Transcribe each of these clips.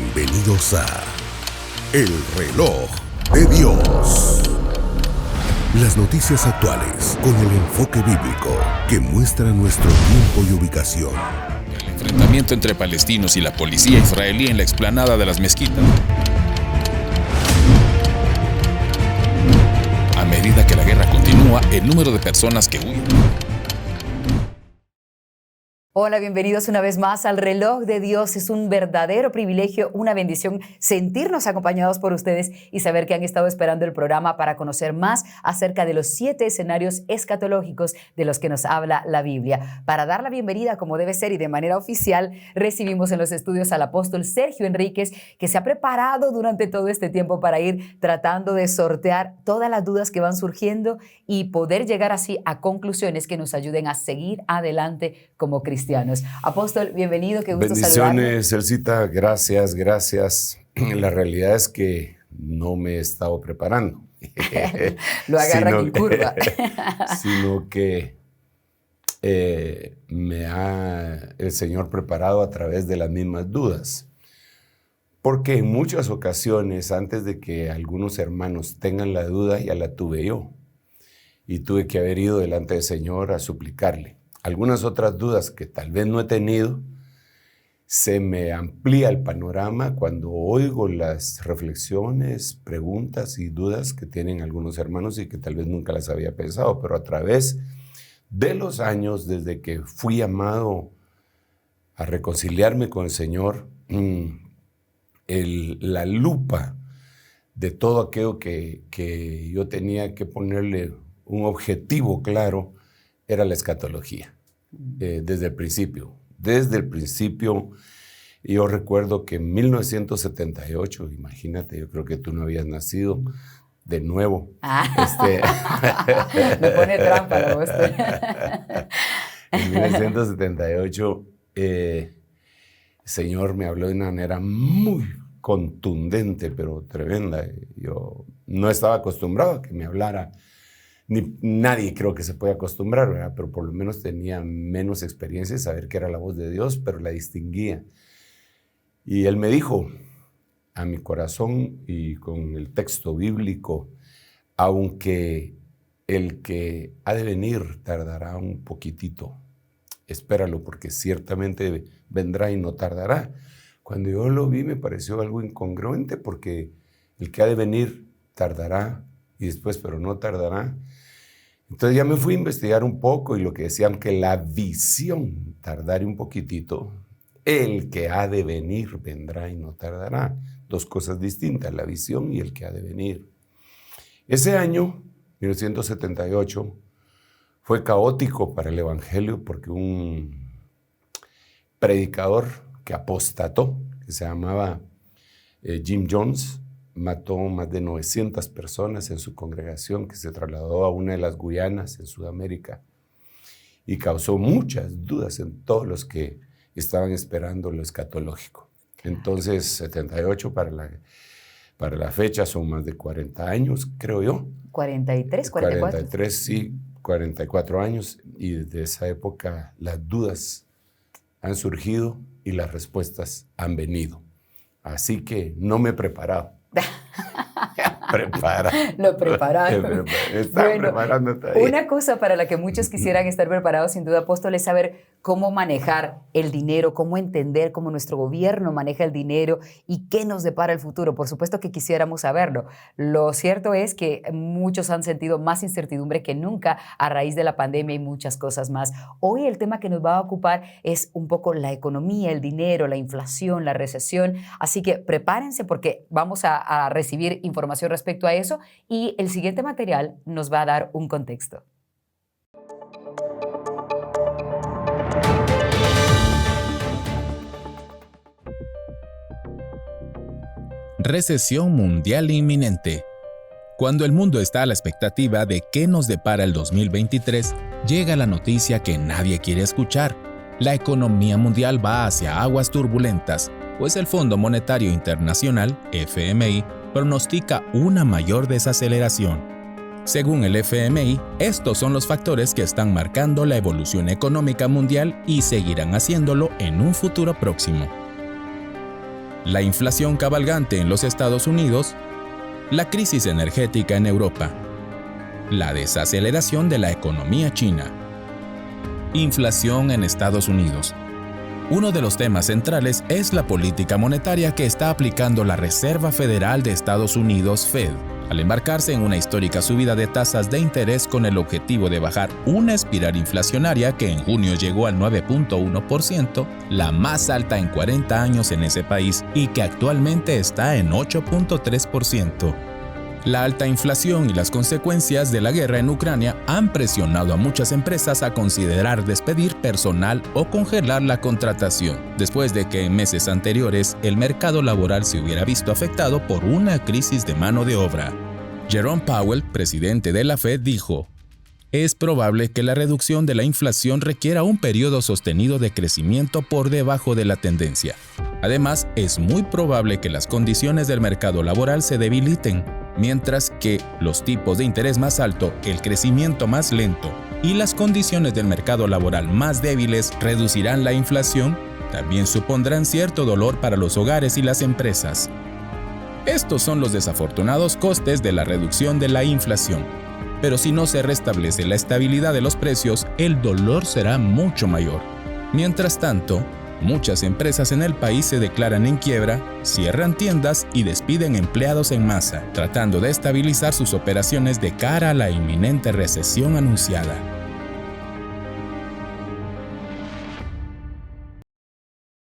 Bienvenidos a El Reloj de Dios. Las noticias actuales con el enfoque bíblico que muestra nuestro tiempo y ubicación. El enfrentamiento entre palestinos y la policía israelí en la explanada de las mezquitas. A medida que la guerra continúa, el número de personas que huyen. Hola, bienvenidos una vez más al Reloj de Dios. Es un verdadero privilegio, una bendición sentirnos acompañados por ustedes y saber que han estado esperando el programa para conocer más acerca de los 7 escenarios escatológicos de los que nos habla la Biblia. Para dar la bienvenida como debe ser y de manera oficial, recibimos en los estudios al apóstol Sergio Enríquez, que se ha preparado durante todo este tiempo para ir tratando de sortear todas las dudas que van surgiendo y poder llegar así a conclusiones que nos ayuden a seguir adelante como cristianos. Apóstol, bienvenido, qué gusto saludarle. Bendiciones, Celcita, gracias. La realidad es que no me he estado preparando. Lo agarra en curva. Sino que me ha el Señor preparado a través de las mismas dudas. Porque en muchas ocasiones, antes de que algunos hermanos tengan la duda, ya la tuve yo. Y tuve que haber ido delante del Señor a suplicarle. Algunas otras dudas que tal vez no he tenido, se me amplía el panorama cuando oigo las reflexiones, preguntas y dudas que tienen algunos hermanos y que tal vez nunca las había pensado, pero a través de los años, desde que fui llamado a reconciliarme con el Señor, la lupa de todo aquello que yo tenía que ponerle un objetivo claro, era la escatología, desde el principio. Desde el principio, yo recuerdo que en 1978, imagínate, yo creo que tú no habías nacido, de nuevo. Me pone trampa la voz. En 1978, el Señor me habló de una manera muy contundente, pero tremenda. Yo no estaba acostumbrado a que me hablara. Nadie creo que se puede acostumbrar, ¿verdad? Pero por lo menos tenía menos experiencia de saber que era la voz de Dios, pero la distinguía. Y Él me dijo a mi corazón y con el texto bíblico, aunque el que ha de venir tardará un poquitito, espéralo porque ciertamente vendrá y no tardará. Cuando yo lo vi me pareció algo incongruente porque el que ha de venir tardará y después, pero no tardará. Entonces ya me fui a investigar un poco y lo que decían que la visión tardará un poquitito, el que ha de venir vendrá y no tardará. Dos cosas distintas, la visión y el que ha de venir. Ese año, 1978, fue caótico para el Evangelio porque un predicador que apostató, que se llamaba Jim Jones, mató más de 900 personas en su congregación que se trasladó a una de las Guyanas en Sudamérica y causó muchas dudas en todos los que estaban esperando lo escatológico. Entonces, 78 para la fecha son más de 40 años, creo yo. 43, 44. 43, sí, 44 años. Y desde esa época las dudas han surgido y las respuestas han venido. Así que no me he preparado. Lo prepararon. Están preparando todavía. Una cosa para la que muchos quisieran estar preparados, sin duda, apóstol, es saber cómo manejar el dinero, cómo entender cómo nuestro gobierno maneja el dinero y qué nos depara el futuro. Por supuesto que quisiéramos saberlo. Lo cierto es que muchos han sentido más incertidumbre que nunca a raíz de la pandemia y muchas cosas más. Hoy el tema que nos va a ocupar es un poco la economía, el dinero, la inflación, la recesión. Así que prepárense porque vamos a recibir información respecto a eso y el siguiente material nos va a dar un contexto. Recesión mundial inminente. Cuando el mundo está a la expectativa de qué nos depara el 2023, llega la noticia que nadie quiere escuchar. La economía mundial va hacia aguas turbulentas, pues el Fondo Monetario Internacional, FMI, pronostica una mayor desaceleración. Según el FMI, estos son los factores que están marcando la evolución económica mundial y seguirán haciéndolo en un futuro próximo. la inflación cabalgante en los Estados Unidos, la crisis energética en Europa, la desaceleración de la economía china, inflación en Estados Unidos. Uno de los temas centrales es la política monetaria que está aplicando la Reserva Federal de Estados Unidos, Fed, al embarcarse en una histórica subida de tasas de interés con el objetivo de bajar una espiral inflacionaria que en junio llegó al 9.1%, la más alta en 40 años en ese país, y que actualmente está en 8.3%. La alta inflación y las consecuencias de la guerra en Ucrania han presionado a muchas empresas a considerar despedir personal o congelar la contratación, después de que en meses anteriores el mercado laboral se hubiera visto afectado por una crisis de mano de obra. Jerome Powell, presidente de la Fed, dijo: "Es probable que la reducción de la inflación requiera un periodo sostenido de crecimiento por debajo de la tendencia. Además, es muy probable que las condiciones del mercado laboral se debiliten, mientras que los tipos de interés más alto, el crecimiento más lento y las condiciones del mercado laboral más débiles reducirán la inflación, también supondrán cierto dolor para los hogares y las empresas. Estos son los desafortunados costes de la reducción de la inflación. Pero si no se restablece la estabilidad de los precios, el dolor será mucho mayor. Mientras tanto, muchas empresas en el país se declaran en quiebra, cierran tiendas y despiden empleados en masa, tratando de estabilizar sus operaciones de cara a la inminente recesión anunciada".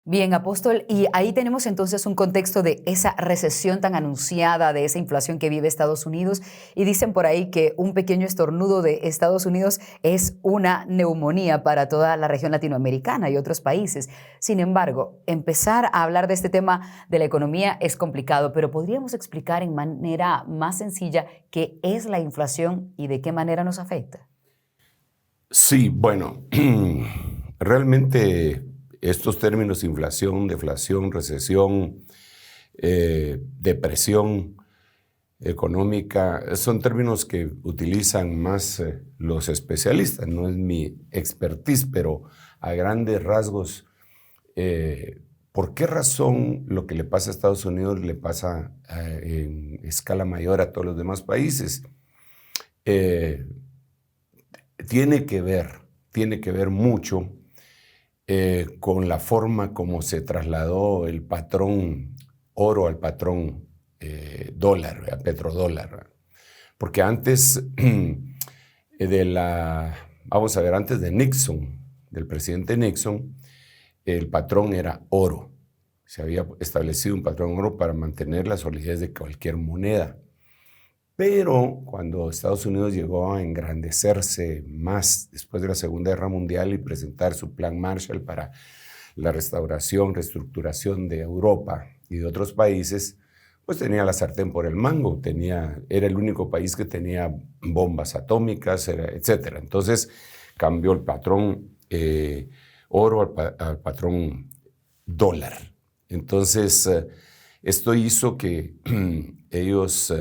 Bien, apóstol, y ahí tenemos entonces un contexto de esa recesión tan anunciada, de esa inflación que vive Estados Unidos, y dicen por ahí que un pequeño estornudo de Estados Unidos es una neumonía para toda la región latinoamericana y otros países. Sin embargo, empezar a hablar de este tema de la economía es complicado, pero podríamos explicar en manera más sencilla qué es la inflación y de qué manera nos afecta. Sí, bueno, realmente estos términos: inflación, deflación, recesión, depresión económica, son términos que utilizan más los especialistas. No es mi expertise, pero a grandes rasgos, ¿por qué razón lo que le pasa a Estados Unidos le pasa en escala mayor a todos los demás países? Tiene que ver mucho con la forma como se trasladó el patrón oro al patrón dólar, a petrodólar. Porque antes antes de Nixon, del presidente Nixon, el patrón era oro. Se había establecido un patrón oro para mantener la solidez de cualquier moneda. Pero cuando Estados Unidos llegó a engrandecerse más después de la Segunda Guerra Mundial y presentar su plan Marshall para la restauración, reestructuración de Europa y de otros países, pues tenía la sartén por el mango, era el único país que tenía bombas atómicas, etc. Entonces cambió el patrón oro al patrón dólar. Entonces esto hizo que ellos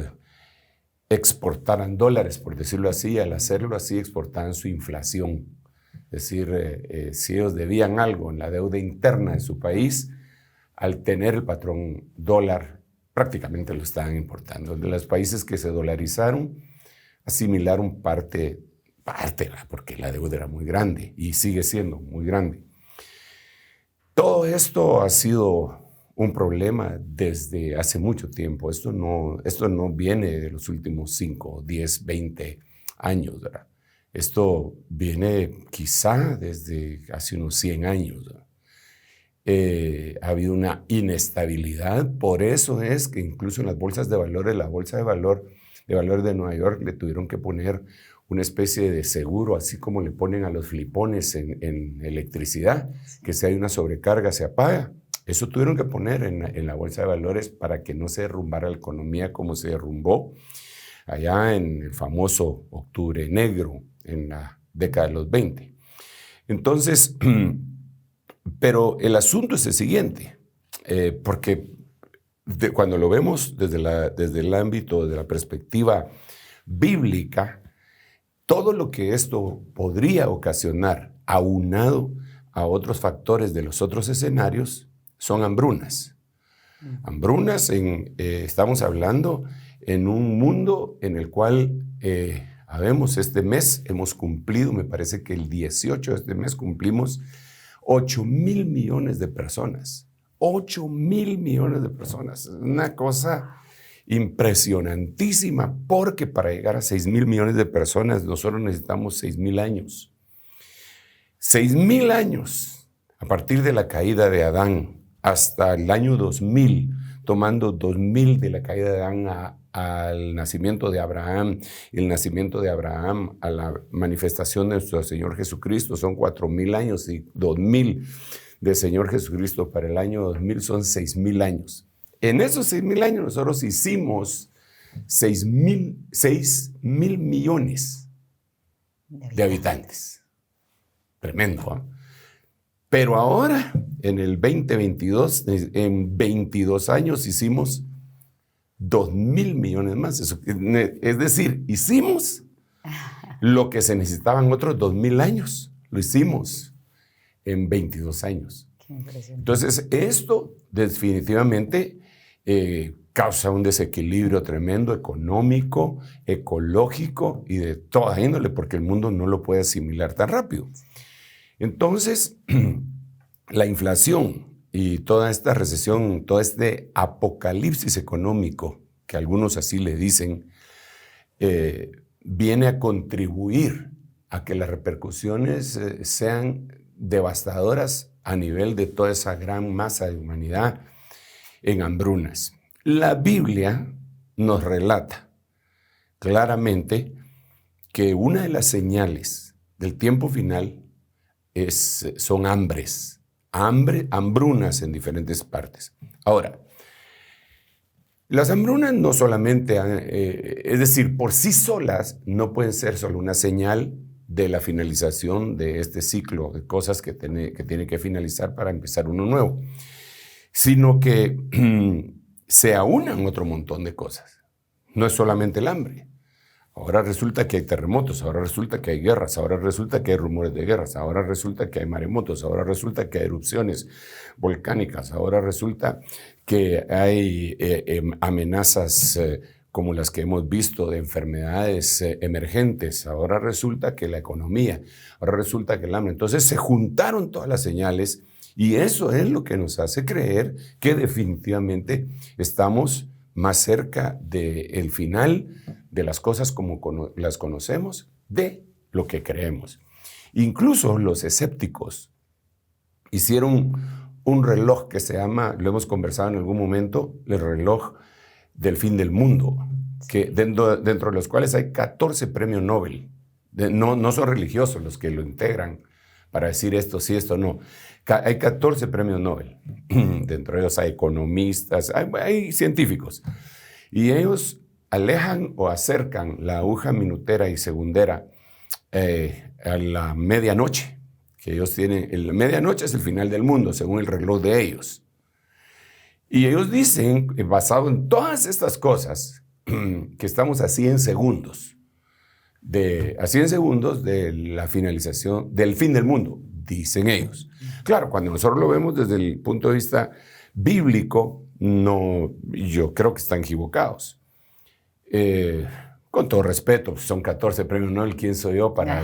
exportaran dólares, por decirlo así. Al hacerlo así, exportaban su inflación. Es decir, si ellos debían algo en la deuda interna de su país, al tener el patrón dólar, prácticamente lo estaban importando. De los países que se dolarizaron, asimilaron parte, porque la deuda era muy grande y sigue siendo muy grande. Todo esto ha sido un problema desde hace mucho tiempo. Esto no viene de los últimos 5, 10, 20 años, ¿verdad? Esto viene quizá desde hace unos 100 años, ¿verdad? Ha habido una inestabilidad. Por eso es que incluso en las bolsas de valores, la bolsa de valores de Nueva York, le tuvieron que poner una especie de seguro, así como le ponen a los flipones en electricidad, que si hay una sobrecarga se apaga. Eso tuvieron que poner en la bolsa de valores para que no se derrumbara la economía como se derrumbó allá en el famoso Octubre Negro, en la década de los 20. Entonces, pero el asunto es el siguiente, porque cuando lo vemos desde el ámbito de la perspectiva bíblica, todo lo que esto podría ocasionar, aunado a otros factores de los otros escenarios, son hambrunas. Hambrunas, estamos hablando en un mundo en el cual, este mes hemos cumplido, me parece que el 18 de este mes cumplimos 8,000 millones de personas. 8,000 millones de personas. Una cosa impresionantísima, porque para llegar a 6,000 millones de personas nosotros necesitamos 6,000 años. 6,000 años a partir de la caída de Adán hasta el año 2000, tomando 2000 de la caída de Adán al nacimiento de Abraham, y el nacimiento de Abraham a la manifestación de nuestro Señor Jesucristo son 4,000 años, y 2000 del Señor Jesucristo para el año 2000 son 6,000 años. En esos 6,000 años nosotros hicimos 6,000 millones de habitantes. Tremendo, ¿eh? Pero ahora, en el 2022, en 22 años hicimos 2,000 millones más. Es decir, hicimos lo que se necesitaban otros 2,000 años. Lo hicimos en 22 años. Qué impresionante. Entonces, esto definitivamente causa un desequilibrio tremendo económico, ecológico y de toda índole, porque el mundo no lo puede asimilar tan rápido. Entonces, la inflación y toda esta recesión, todo este apocalipsis económico, que algunos así le dicen, viene a contribuir a que las repercusiones sean devastadoras a nivel de toda esa gran masa de humanidad en hambrunas. La Biblia nos relata claramente que una de las señales del tiempo final son hambrunas en diferentes partes. Ahora, las hambrunas no solamente, es decir, por sí solas no pueden ser solo una señal de la finalización de este ciclo de cosas que tiene que finalizar para empezar uno nuevo, sino que se aunan otro montón de cosas. No es solamente el hambre. Ahora resulta que hay terremotos, ahora resulta que hay guerras, ahora resulta que hay rumores de guerras, ahora resulta que hay maremotos, ahora resulta que hay erupciones volcánicas, ahora resulta que hay amenazas como las que hemos visto de enfermedades emergentes, ahora resulta que la economía, ahora resulta que el hambre. Entonces se juntaron todas las señales y eso es lo que nos hace creer que definitivamente estamos más cerca del final de las cosas como las conocemos, de lo que creemos. Incluso los escépticos hicieron un reloj que se llama, lo hemos conversado en algún momento, el reloj del fin del mundo, que dentro de los cuales hay 14 premios Nobel. No son religiosos los que lo integran para decir esto sí, esto no. Hay 14 premios Nobel. Dentro de ellos hay economistas, hay científicos. Y ellos alejan o acercan la aguja minutera y segundera a la medianoche, que ellos tienen. La medianoche es el final del mundo, según el reloj de ellos. Y ellos dicen, basado en todas estas cosas, que estamos a 100 segundos de la finalización del fin del mundo, dicen ellos. Claro, cuando nosotros lo vemos desde el punto de vista bíblico, no, yo creo que están equivocados. Con todo respeto, son 14 premios Nobel, ¿quién soy yo para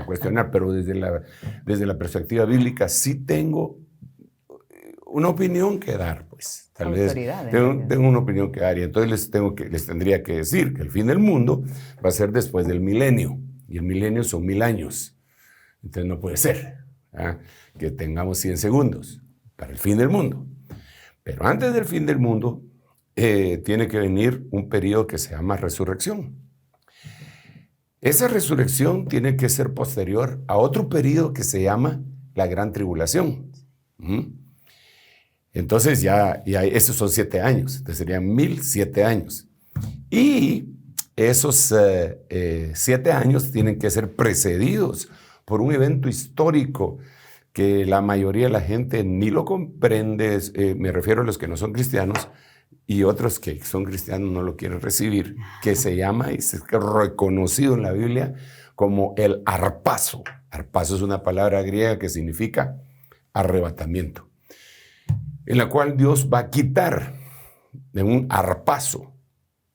cuestionar? Pero desde la perspectiva bíblica sí tengo una opinión que dar, pues. Tal vez tengo una opinión que dar y entonces les tendría que decir que el fin del mundo va a ser después del milenio y el milenio son 1000 años. Entonces no puede ser que tengamos 100 segundos para el fin del mundo. Pero antes del fin del mundo tiene que venir un periodo que se llama resurrección. Esa resurrección tiene que ser posterior a otro periodo que se llama la gran tribulación. Entonces ya esos son 7 años, entonces serían 1007 años. Y esos 7 años tienen que ser precedidos por un evento histórico que la mayoría de la gente ni lo comprende, me refiero a los que no son cristianos, y otros que son cristianos no lo quieren recibir, que se llama, y es reconocido en la Biblia como el harpazo. Harpazo es una palabra griega que significa arrebatamiento, en la cual Dios va a quitar de un arpazo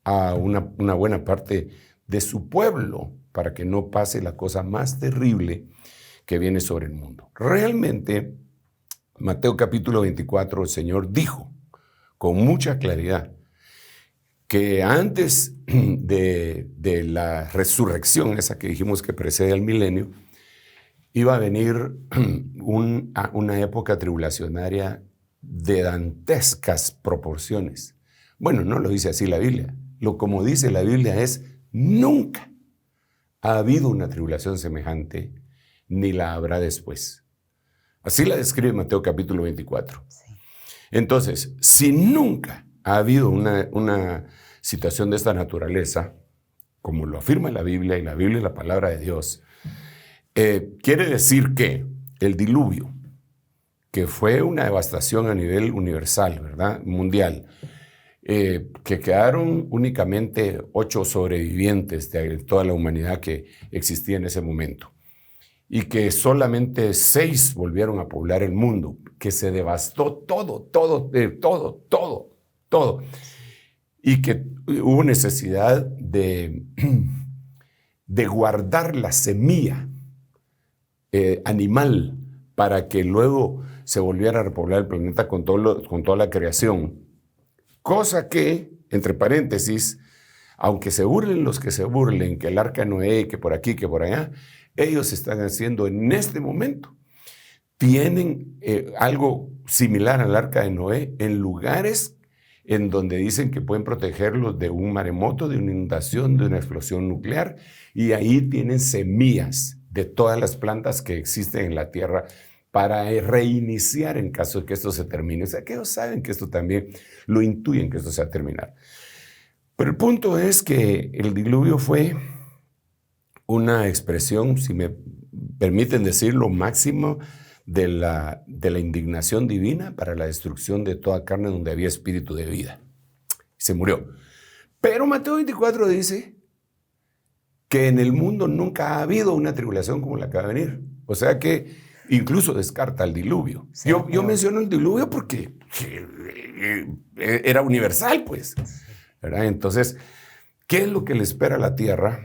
a una buena parte de su pueblo para que no pase la cosa más terrible que viene sobre el mundo. Realmente, Mateo capítulo 24, el Señor dijo con mucha claridad que antes de la resurrección, esa que dijimos que precede al milenio, iba a venir una época tribulacionaria de dantescas proporciones. Bueno, no lo dice así la Biblia. Como dice la Biblia es, nunca ha habido una tribulación semejante, ni la habrá después. Así la describe Mateo capítulo 24. Sí. Entonces, si nunca ha habido una situación de esta naturaleza, como lo afirma la Biblia, y la Biblia es la palabra de Dios, quiere decir que el diluvio, que fue una devastación a nivel universal, ¿verdad? Mundial, que quedaron únicamente 8 sobrevivientes de toda la humanidad que existía en ese momento, y que solamente 6 volvieron a poblar el mundo, que se devastó todo, y que hubo necesidad de guardar la semilla animal para que luego se volviera a repoblar el planeta con toda la creación. Cosa que, entre paréntesis, aunque se burlen los que se burlen, que el arca de Noé, que por aquí, que por allá, ellos están haciendo en este momento. Tienen algo similar al arca de Noé en lugares en donde dicen que pueden protegerlos de un maremoto, de una inundación, de una explosión nuclear, y ahí tienen semillas de todas las plantas que existen en la tierra para reiniciar en caso de que esto se termine. O sea, que ellos saben que esto también lo intuyen, que esto se va a terminar. Pero el punto es que el diluvio fue una expresión, si me permiten decirlo, máximo de la indignación divina para la destrucción de toda carne donde había espíritu de vida. Se murió. Pero Mateo 24 dice que en el mundo nunca ha habido una tribulación como la que va a venir. O sea que incluso descarta el diluvio. Sí, yo menciono el diluvio porque era universal, pues, ¿verdad? Entonces, ¿qué es lo que le espera a la tierra?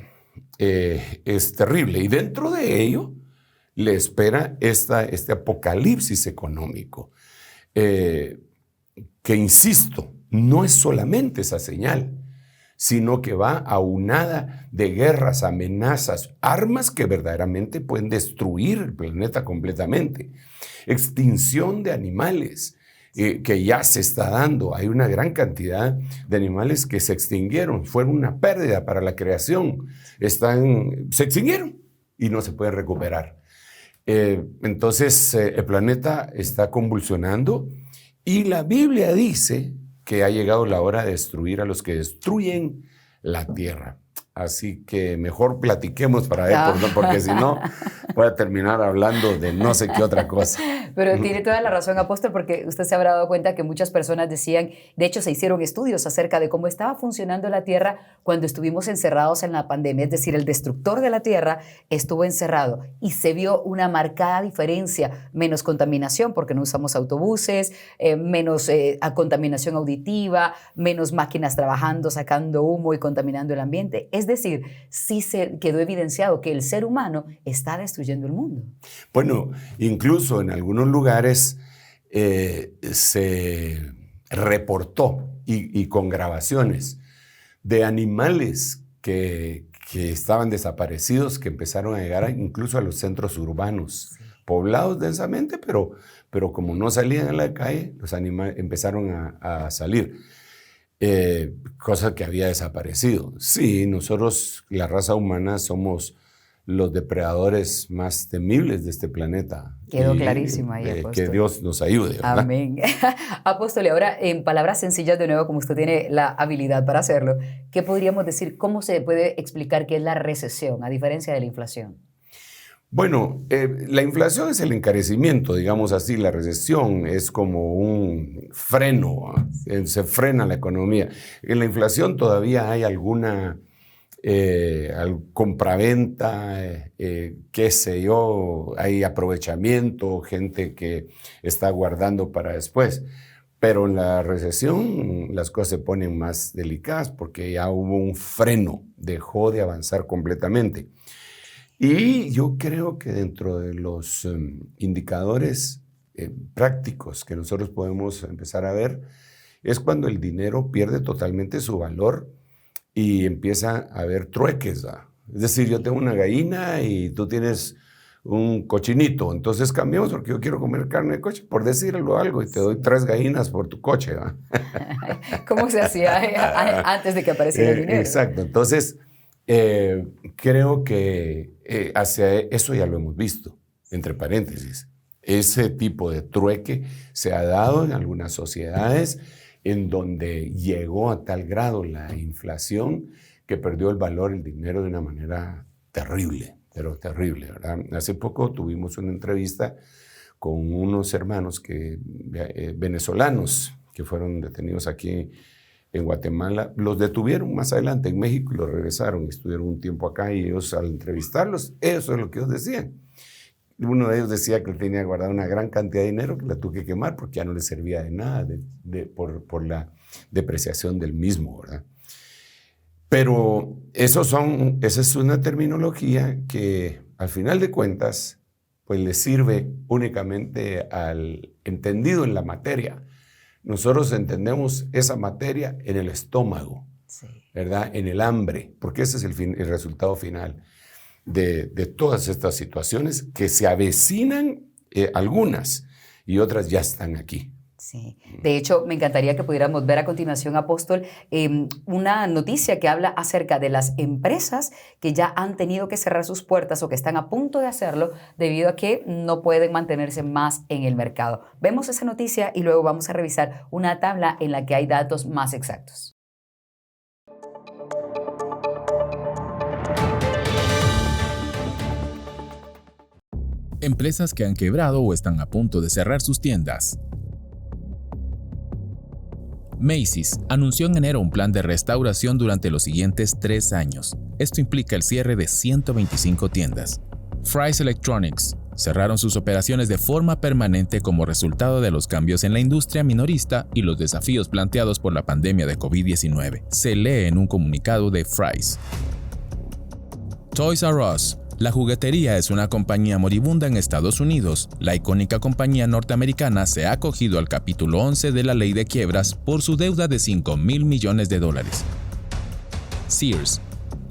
Es terrible. Y dentro de ello le espera este apocalipsis económico, que, insisto, no es solamente esa señal, sino que va aunada de guerras, amenazas, armas que verdaderamente pueden destruir el planeta completamente, extinción de animales, que ya se está dando. Hay una gran cantidad de animales que se extinguieron, fueron una pérdida para la creación, se extinguieron y no se pueden recuperar. Entonces el planeta está convulsionando y la Biblia dice que ha llegado la hora de destruir a los que destruyen la tierra. Así que mejor platiquemos para ver, porque si no voy a terminar hablando de no sé qué otra cosa. Pero tiene toda la razón, apóstol, porque usted se habrá dado cuenta que muchas personas decían, de hecho se hicieron estudios acerca de cómo estaba funcionando la tierra cuando estuvimos encerrados en la pandemia, es decir, el destructor de la tierra estuvo encerrado y se vio una marcada diferencia, menos contaminación porque no usamos autobuses, menos contaminación auditiva, menos máquinas trabajando, sacando humo y contaminando el ambiente. Es decir, sí se quedó evidenciado que el ser humano está destruyendo el mundo. Bueno, incluso en algunos lugares se reportó y con grabaciones de animales que estaban desaparecidos, que empezaron a llegar incluso a los centros urbanos, sí, poblados densamente, pero como no salían a la calle, los animales empezaron a salir. Cosa que había desaparecido. Sí, nosotros, la raza humana, somos los depredadores más temibles de este planeta. Quedó clarísimo ahí, apóstol. Que Dios nos ayude, ¿verdad? Amén. Apóstol, y ahora en palabras sencillas, de nuevo, como usted tiene la habilidad para hacerlo, ¿qué podríamos decir? ¿Cómo se puede explicar qué es la recesión, a diferencia de la inflación? Bueno, la inflación es el encarecimiento, digamos así. La recesión es como un freno, se frena la economía. En la inflación todavía hay alguna compraventa, qué sé yo, hay aprovechamiento, gente que está guardando para después. Pero en la recesión las cosas se ponen más delicadas porque ya hubo un freno, dejó de avanzar completamente. Y yo creo que dentro de los indicadores prácticos que nosotros podemos empezar a ver es cuando el dinero pierde totalmente su valor y empieza a haber trueques, ¿verdad? Es decir, yo tengo una gallina y tú tienes un cochinito, entonces cambiamos porque yo quiero comer carne de coche, por decirlo algo, y te doy 3 gallinas por tu coche, ¿verdad? ¿Cómo se hacía antes de que apareciera el dinero? Exacto, entonces creo que hacia eso ya lo hemos visto, entre paréntesis. Ese tipo de trueque se ha dado en algunas sociedades en donde llegó a tal grado la inflación que perdió el valor del dinero de una manera terrible, pero terrible, ¿verdad? Hace poco tuvimos una entrevista con unos hermanos venezolanos que fueron detenidos aquí en Guatemala. Los detuvieron más adelante en México y los regresaron. Estuvieron un tiempo acá y ellos, al entrevistarlos, eso es lo que ellos decían. Uno de ellos decía que él tenía guardado una gran cantidad de dinero que la tuvo que quemar porque ya no le servía de nada por la depreciación del mismo, ¿verdad? Pero esa es una terminología que al final de cuentas pues le sirve únicamente al entendido en la materia. Nosotros entendemos esa materia en el estómago, sí, ¿verdad? En el hambre, porque ese es el resultado final de todas estas situaciones que se avecinan, algunas, y otras ya están aquí. Sí. De hecho, me encantaría que pudiéramos ver a continuación, Apóstol, una noticia que habla acerca de las empresas que ya han tenido que cerrar sus puertas o que están a punto de hacerlo debido a que no pueden mantenerse más en el mercado. Vemos esa noticia y luego vamos a revisar una tabla en la que hay datos más exactos. Empresas que han quebrado o están a punto de cerrar sus tiendas. Macy's anunció en enero un plan de restauración durante los siguientes 3 años. Esto implica el cierre de 125 tiendas. Fry's Electronics cerraron sus operaciones de forma permanente como resultado de los cambios en la industria minorista y los desafíos planteados por la pandemia de COVID-19. Se lee en un comunicado de Fry's. Toys R Us. La juguetería es una compañía moribunda en Estados Unidos. La icónica compañía norteamericana se ha acogido al capítulo 11 de la ley de quiebras por su deuda de $5,000 millones. Sears.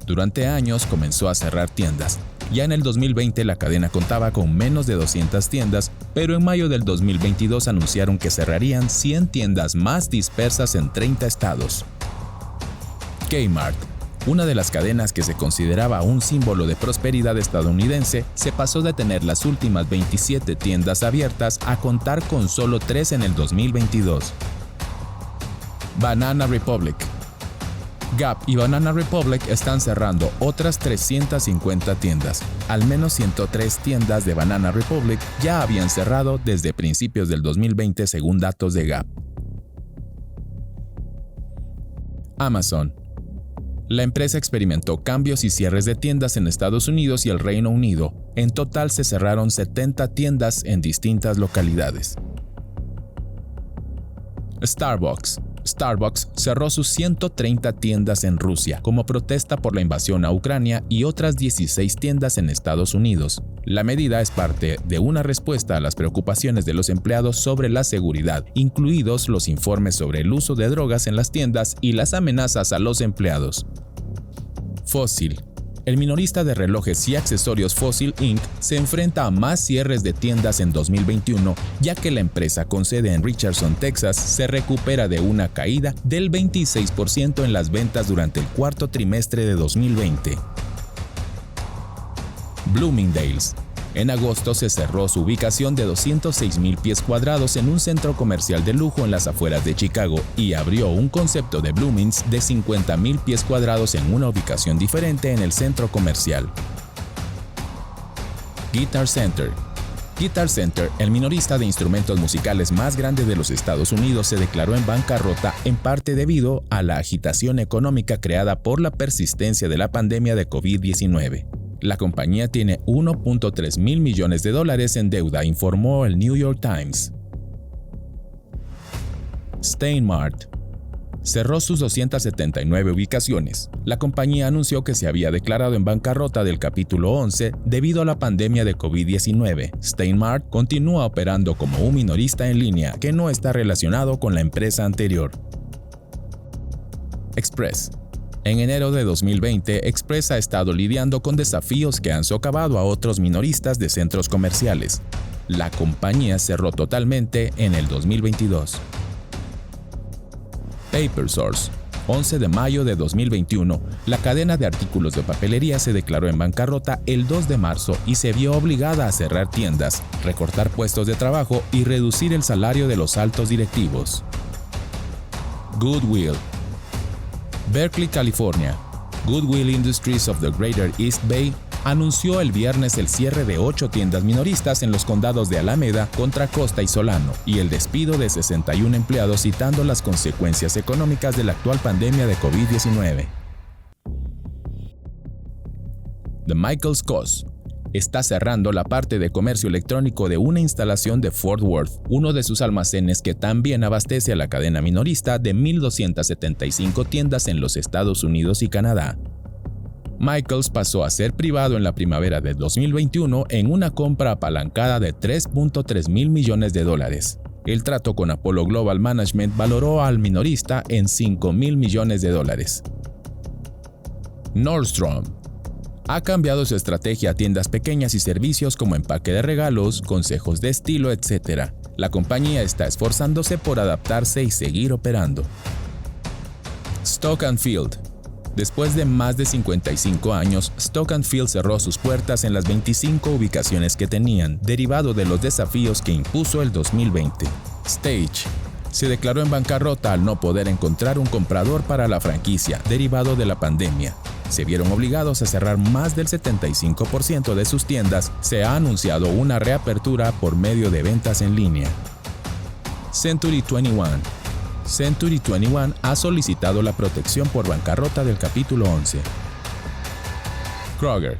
Durante años comenzó a cerrar tiendas. Ya en el 2020 la cadena contaba con menos de 200 tiendas, pero en mayo del 2022 anunciaron que cerrarían 100 tiendas más dispersas en 30 estados. Kmart. Una de las cadenas que se consideraba un símbolo de prosperidad estadounidense, se pasó de tener las últimas 27 tiendas abiertas a contar con solo 3 en el 2022. Banana Republic. Gap y Banana Republic están cerrando otras 350 tiendas. Al menos 103 tiendas de Banana Republic ya habían cerrado desde principios del 2020 según datos de Gap. Amazon. La empresa experimentó cambios y cierres de tiendas en Estados Unidos y el Reino Unido. En total se cerraron 70 tiendas en distintas localidades. Starbucks. Starbucks cerró sus 130 tiendas en Rusia como protesta por la invasión a Ucrania y otras 16 tiendas en Estados Unidos. La medida es parte de una respuesta a las preocupaciones de los empleados sobre la seguridad, incluidos los informes sobre el uso de drogas en las tiendas y las amenazas a los empleados. Fossil. El minorista de relojes y accesorios Fossil Inc. se enfrenta a más cierres de tiendas en 2021, ya que la empresa con sede en Richardson, Texas, se recupera de una caída del 26% en las ventas durante el cuarto trimestre de 2020. Bloomingdale's. En agosto se cerró su ubicación de 206,000 pies cuadrados en un centro comercial de lujo en las afueras de Chicago y abrió un concepto de Blooming's de 50,000 pies cuadrados en una ubicación diferente en el centro comercial. Guitar Center. Guitar Center, el minorista de instrumentos musicales más grande de los Estados Unidos, se declaró en bancarrota en parte debido a la agitación económica creada por la persistencia de la pandemia de COVID-19. La compañía tiene $1.3 mil millones en deuda, informó el New York Times. Stein Mart cerró sus 279 ubicaciones. La compañía anunció que se había declarado en bancarrota del capítulo 11 debido a la pandemia de COVID-19. Stein Mart continúa operando como un minorista en línea que no está relacionado con la empresa anterior. Express. En enero de 2020, Express ha estado lidiando con desafíos que han socavado a otros minoristas de centros comerciales. La compañía cerró totalmente en el 2022. PaperSource. 11 de mayo de 2021, la cadena de artículos de papelería se declaró en bancarrota el 2 de marzo y se vio obligada a cerrar tiendas, recortar puestos de trabajo y reducir el salario de los altos directivos. Goodwill. Berkeley, California. Goodwill Industries of the Greater East Bay anunció el viernes el cierre de 8 tiendas minoristas en los condados de Alameda, Contra Costa y Solano, y el despido de 61 empleados, citando las consecuencias económicas de la actual pandemia de COVID-19. The Michaels Kos está cerrando la parte de comercio electrónico de una instalación de Fort Worth, uno de sus almacenes que también abastece a la cadena minorista de 1,275 tiendas en los Estados Unidos y Canadá. Michaels pasó a ser privado en la primavera de 2021 en una compra apalancada de $3.3 mil millones. El trato con Apollo Global Management valoró al minorista en $5 mil millones. Nordstrom ha cambiado su estrategia a tiendas pequeñas y servicios como empaque de regalos, consejos de estilo, etc. La compañía está esforzándose por adaptarse y seguir operando. Stock & Field. Después de más de 55 años, Stock & Field cerró sus puertas en las 25 ubicaciones que tenían, derivado de los desafíos que impuso el 2020. Stage se declaró en bancarrota al no poder encontrar un comprador para la franquicia, derivado de la pandemia. Se vieron obligados a cerrar más del 75% de sus tiendas. Se ha anunciado una reapertura por medio de ventas en línea. Century 21. Century 21 ha solicitado la protección por bancarrota del capítulo 11. Kroger.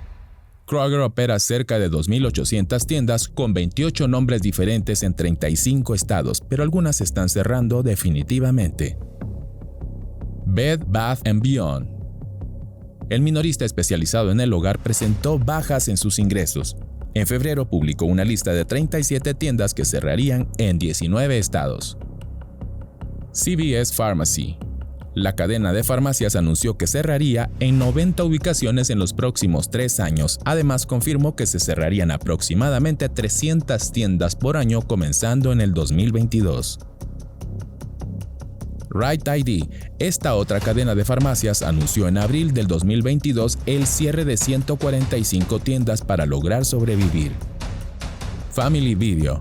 Kroger opera cerca de 2.800 tiendas con 28 nombres diferentes en 35 estados, pero algunas están cerrando definitivamente. Bed Bath & Beyond. El minorista especializado en el hogar presentó bajas en sus ingresos. En febrero publicó una lista de 37 tiendas que cerrarían en 19 estados. CVS Pharmacy. La cadena de farmacias anunció que cerraría en 90 ubicaciones en los próximos 3 años. Además, confirmó que se cerrarían aproximadamente 300 tiendas por año comenzando en el 2022. Rite Aid. Esta otra cadena de farmacias anunció en abril del 2022 el cierre de 145 tiendas para lograr sobrevivir. Family Video.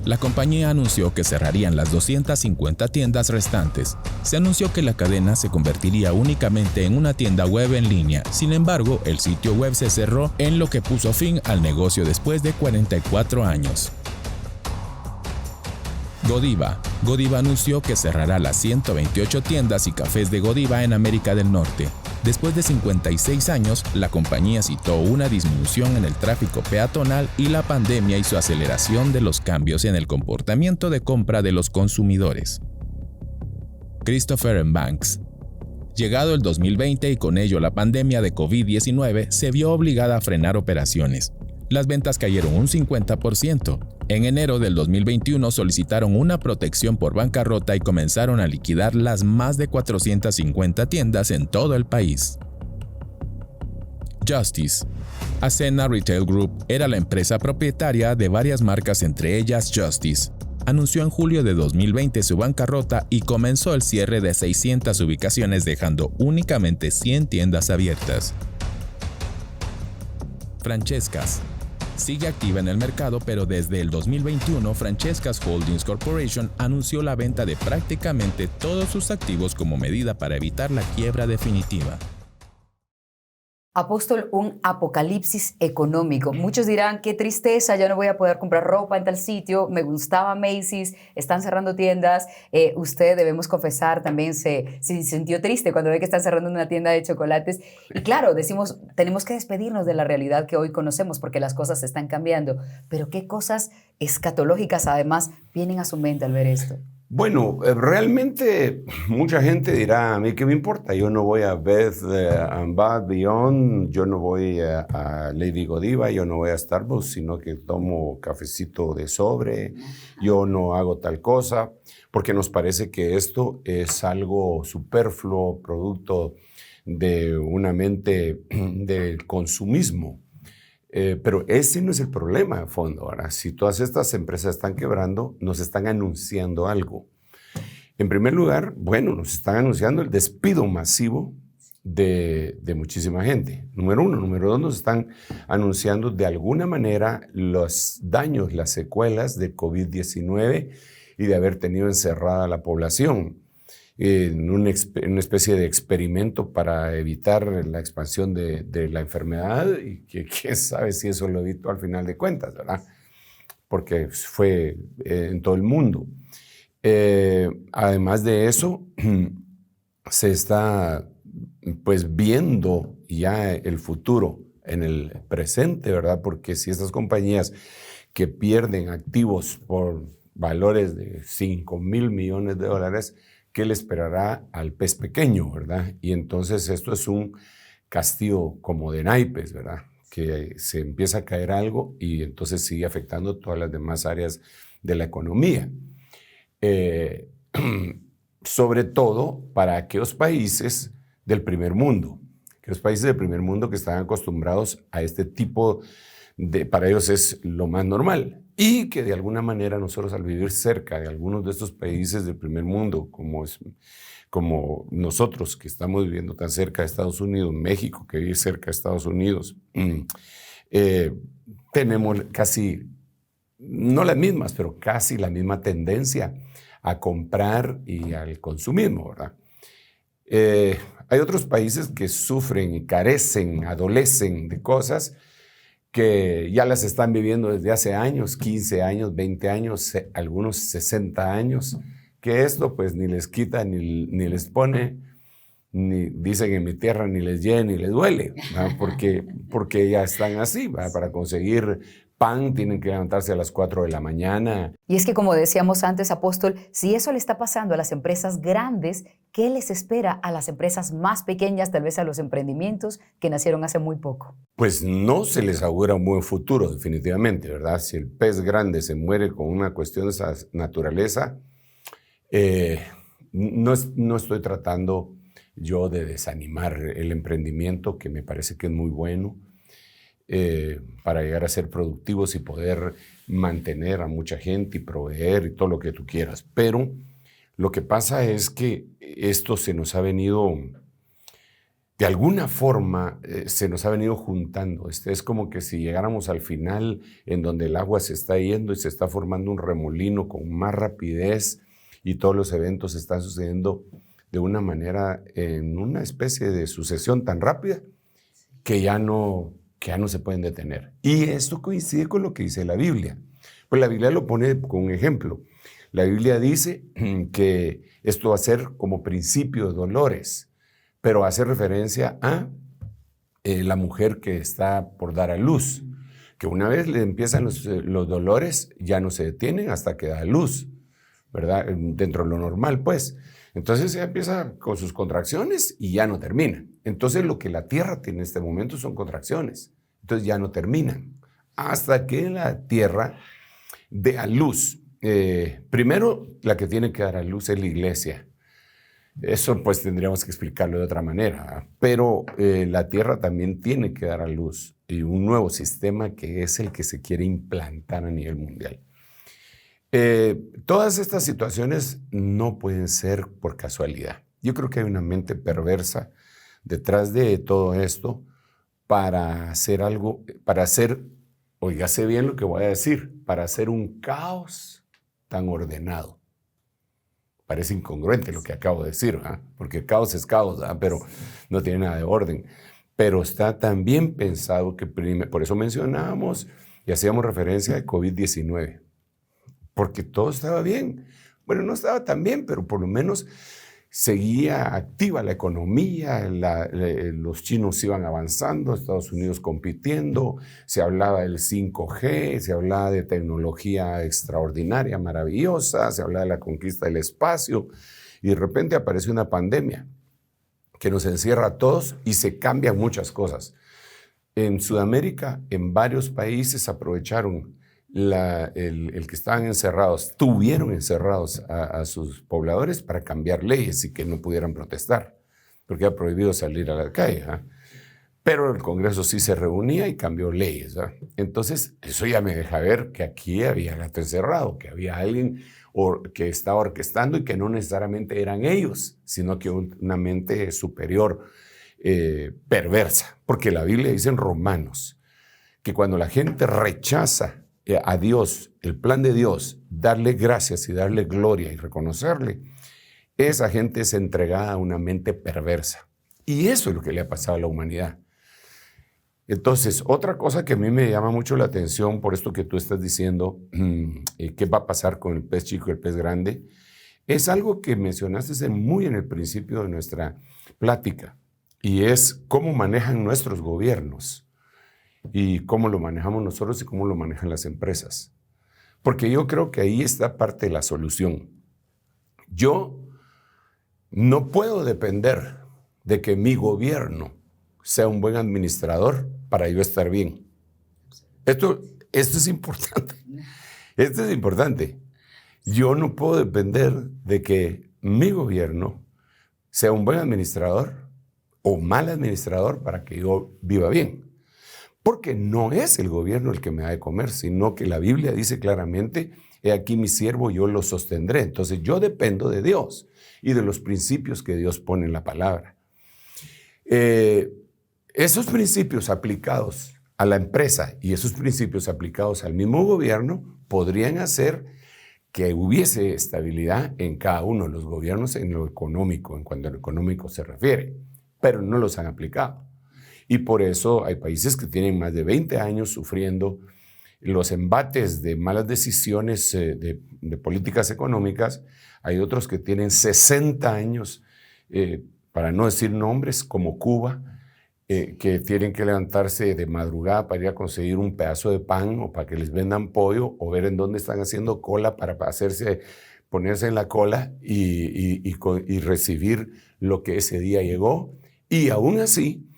La compañía anunció que cerrarían las 250 tiendas restantes. Se anunció que la cadena se convertiría únicamente en una tienda web en línea. Sin embargo, el sitio web se cerró, en lo que puso fin al negocio después de 44 años. Godiva. Godiva anunció que cerrará las 128 tiendas y cafés de Godiva en América del Norte. Después de 56 años, la compañía citó una disminución en el tráfico peatonal y la pandemia y su aceleración de los cambios en el comportamiento de compra de los consumidores. Christopher & Banks. Llegado el 2020 y con ello la pandemia de COVID-19, se vio obligada a frenar operaciones. Las ventas cayeron un 50%. En enero del 2021 solicitaron una protección por bancarrota y comenzaron a liquidar las más de 450 tiendas en todo el país. Justice. Ascena Retail Group era la empresa propietaria de varias marcas, entre ellas Justice. Anunció en julio de 2020 su bancarrota y comenzó el cierre de 600 ubicaciones, dejando únicamente 100 tiendas abiertas. Francesca's. Sigue activa en el mercado, pero desde el 2021 Francesca's Holdings Corporation anunció la venta de prácticamente todos sus activos como medida para evitar la quiebra definitiva. Apóstol, un apocalipsis económico. Muchos dirán, qué tristeza, ya no voy a poder comprar ropa en tal sitio, me gustaba Macy's, están cerrando tiendas. Usted, debemos confesar, también se sintió triste cuando ve que están cerrando una tienda de chocolates. Y claro, decimos, tenemos que despedirnos de la realidad que hoy conocemos porque las cosas están cambiando. Pero qué cosas escatológicas además vienen a su mente al ver esto. Bueno, realmente mucha gente dirá, a mí qué me importa, yo no voy a Bed Bath Beyond, yo no voy a Lady Godiva, yo no voy a Starbucks, sino que tomo cafecito de sobre, yo no hago tal cosa, porque nos parece que esto es algo superfluo, producto de una mente del consumismo. Pero ese no es el problema de fondo. Ahora, si todas estas empresas están quebrando, nos están anunciando algo. En primer lugar, bueno, nos están anunciando el despido masivo de muchísima gente. Número uno. Número dos, nos están anunciando de alguna manera los daños, las secuelas de COVID-19 y de haber tenido encerrada a la población en una especie de experimento para evitar la expansión de la enfermedad, y que quién sabe si eso lo evitó al final de cuentas, ¿verdad? Porque fue en todo el mundo. Además de eso, se está pues viendo ya el futuro en el presente, ¿verdad? Porque si estas compañías que pierden activos por valores de $5,000 millones, ¿qué le esperará al pez pequeño, verdad? Y entonces esto es un castigo como de naipes, ¿verdad? Que se empieza a caer algo y entonces sigue afectando todas las demás áreas de la economía. Sobre todo para aquellos países del primer mundo, aquellos países del primer mundo que están acostumbrados a este tipo de, para ellos es lo más normal. Y que de alguna manera nosotros, al vivir cerca de algunos de estos países del primer mundo, como nosotros que estamos viviendo tan cerca de Estados Unidos, México que vive cerca de Estados Unidos, tenemos casi, no las mismas, pero casi la misma tendencia a comprar y al consumismo, ¿verdad? Hay otros países que sufren y carecen, adolecen de cosas que ya las están viviendo desde hace años, 15 años, 20 años, algunos 60 años, que esto pues ni les quita ni les pone, ni dicen en mi tierra ni les llena ni les duele, ¿verdad? Porque ya están así, ¿verdad? Para conseguir pan tienen que levantarse a las 4 de la mañana. Y es que, como decíamos antes, apóstol, si eso le está pasando a las empresas grandes, ¿qué les espera a las empresas más pequeñas, tal vez a los emprendimientos que nacieron hace muy poco? Pues no se les augura un buen futuro, definitivamente, ¿verdad? Si el pez grande se muere con una cuestión de esa naturaleza, no estoy tratando yo de desanimar el emprendimiento, que me parece que es muy bueno, para llegar a ser productivos y poder mantener a mucha gente y proveer y todo lo que tú quieras. Pero lo que pasa es que esto se nos ha venido, de alguna forma, se nos ha venido juntando. Es como que si llegáramos al final en donde el agua se está yendo y se está formando un remolino con más rapidez y todos los eventos están sucediendo de una manera, en una especie de sucesión tan rápida que ya no se pueden detener. Y esto coincide con lo que dice la Biblia. Pues la Biblia lo pone con un ejemplo. La Biblia dice que esto va a ser como principio de dolores, pero hace referencia a la mujer que está por dar a luz, que una vez le empiezan los dolores, ya no se detienen hasta que da a luz, ¿verdad? Dentro de lo normal, pues. Entonces ella empieza con sus contracciones y ya no termina. Entonces lo que la tierra tiene en este momento son contracciones. Entonces ya no terminan hasta que la tierra dé a luz. Primero, la que tiene que dar a luz es la iglesia. Eso pues tendríamos que explicarlo de otra manera. Pero la tierra también tiene que dar a luz y un nuevo sistema que es el que se quiere implantar a nivel mundial. Todas estas situaciones no pueden ser por casualidad. Yo creo que hay una mente perversa detrás de todo esto para hacer algo, oígase bien lo que voy a decir, para hacer un caos tan ordenado. Parece incongruente lo que acabo de decir, ¿verdad? Porque caos es caos, ¿verdad? Pero no tiene nada de orden. Pero está tan bien pensado que por eso mencionábamos y hacíamos referencia a COVID-19. Porque todo estaba bien. Bueno, no estaba tan bien, pero por lo menos seguía activa la economía, los chinos iban avanzando, Estados Unidos compitiendo, se hablaba del 5G, se hablaba de tecnología extraordinaria, maravillosa, se hablaba de la conquista del espacio, y de repente aparece una pandemia que nos encierra a todos y se cambian muchas cosas. En Sudamérica, en varios países aprovecharon el que estaban encerrados, tuvieron encerrados a sus pobladores para cambiar leyes y que no pudieran protestar, porque era prohibido salir a la calle. Pero el Congreso sí se reunía y cambió leyes. Entonces, eso ya me deja ver que aquí había gato encerrado, que había alguien que estaba orquestando y que no necesariamente eran ellos, sino que una mente superior perversa. Porque la Biblia dice en Romanos que cuando la gente rechaza a Dios, el plan de Dios, darle gracias y darle gloria y reconocerle, esa gente es entregada a una mente perversa. Y eso es lo que le ha pasado a la humanidad. Entonces, otra cosa que a mí me llama mucho la atención por esto que tú estás diciendo, qué va a pasar con el pez chico y el pez grande, es algo que mencionaste muy en el principio de nuestra plática, y es cómo manejan nuestros gobiernos. Y cómo lo manejamos nosotros y cómo lo manejan las empresas. Porque yo creo que ahí está parte de la solución. Yo no puedo depender de que mi gobierno sea un buen administrador para yo estar bien. Esto es importante. Esto es importante. Yo no puedo depender de que mi gobierno sea un buen administrador o mal administrador para que yo viva bien. Porque no es el gobierno el que me da de comer, sino que la Biblia dice claramente, he aquí mi siervo, yo lo sostendré. Entonces yo dependo de Dios y de los principios que Dios pone en la palabra. Esos principios aplicados a la empresa y esos principios aplicados al mismo gobierno podrían hacer que hubiese estabilidad en cada uno de los gobiernos en lo económico, en cuanto a lo económico se refiere, pero no los han aplicado. Y por eso hay países que tienen más de 20 años sufriendo los embates de malas decisiones de políticas económicas. Hay otros que tienen 60 años, para no decir nombres, como Cuba, que tienen que levantarse de madrugada para ir a conseguir un pedazo de pan o para que les vendan pollo o ver en dónde están haciendo cola para ponerse en la cola y recibir lo que ese día llegó. Y aún así,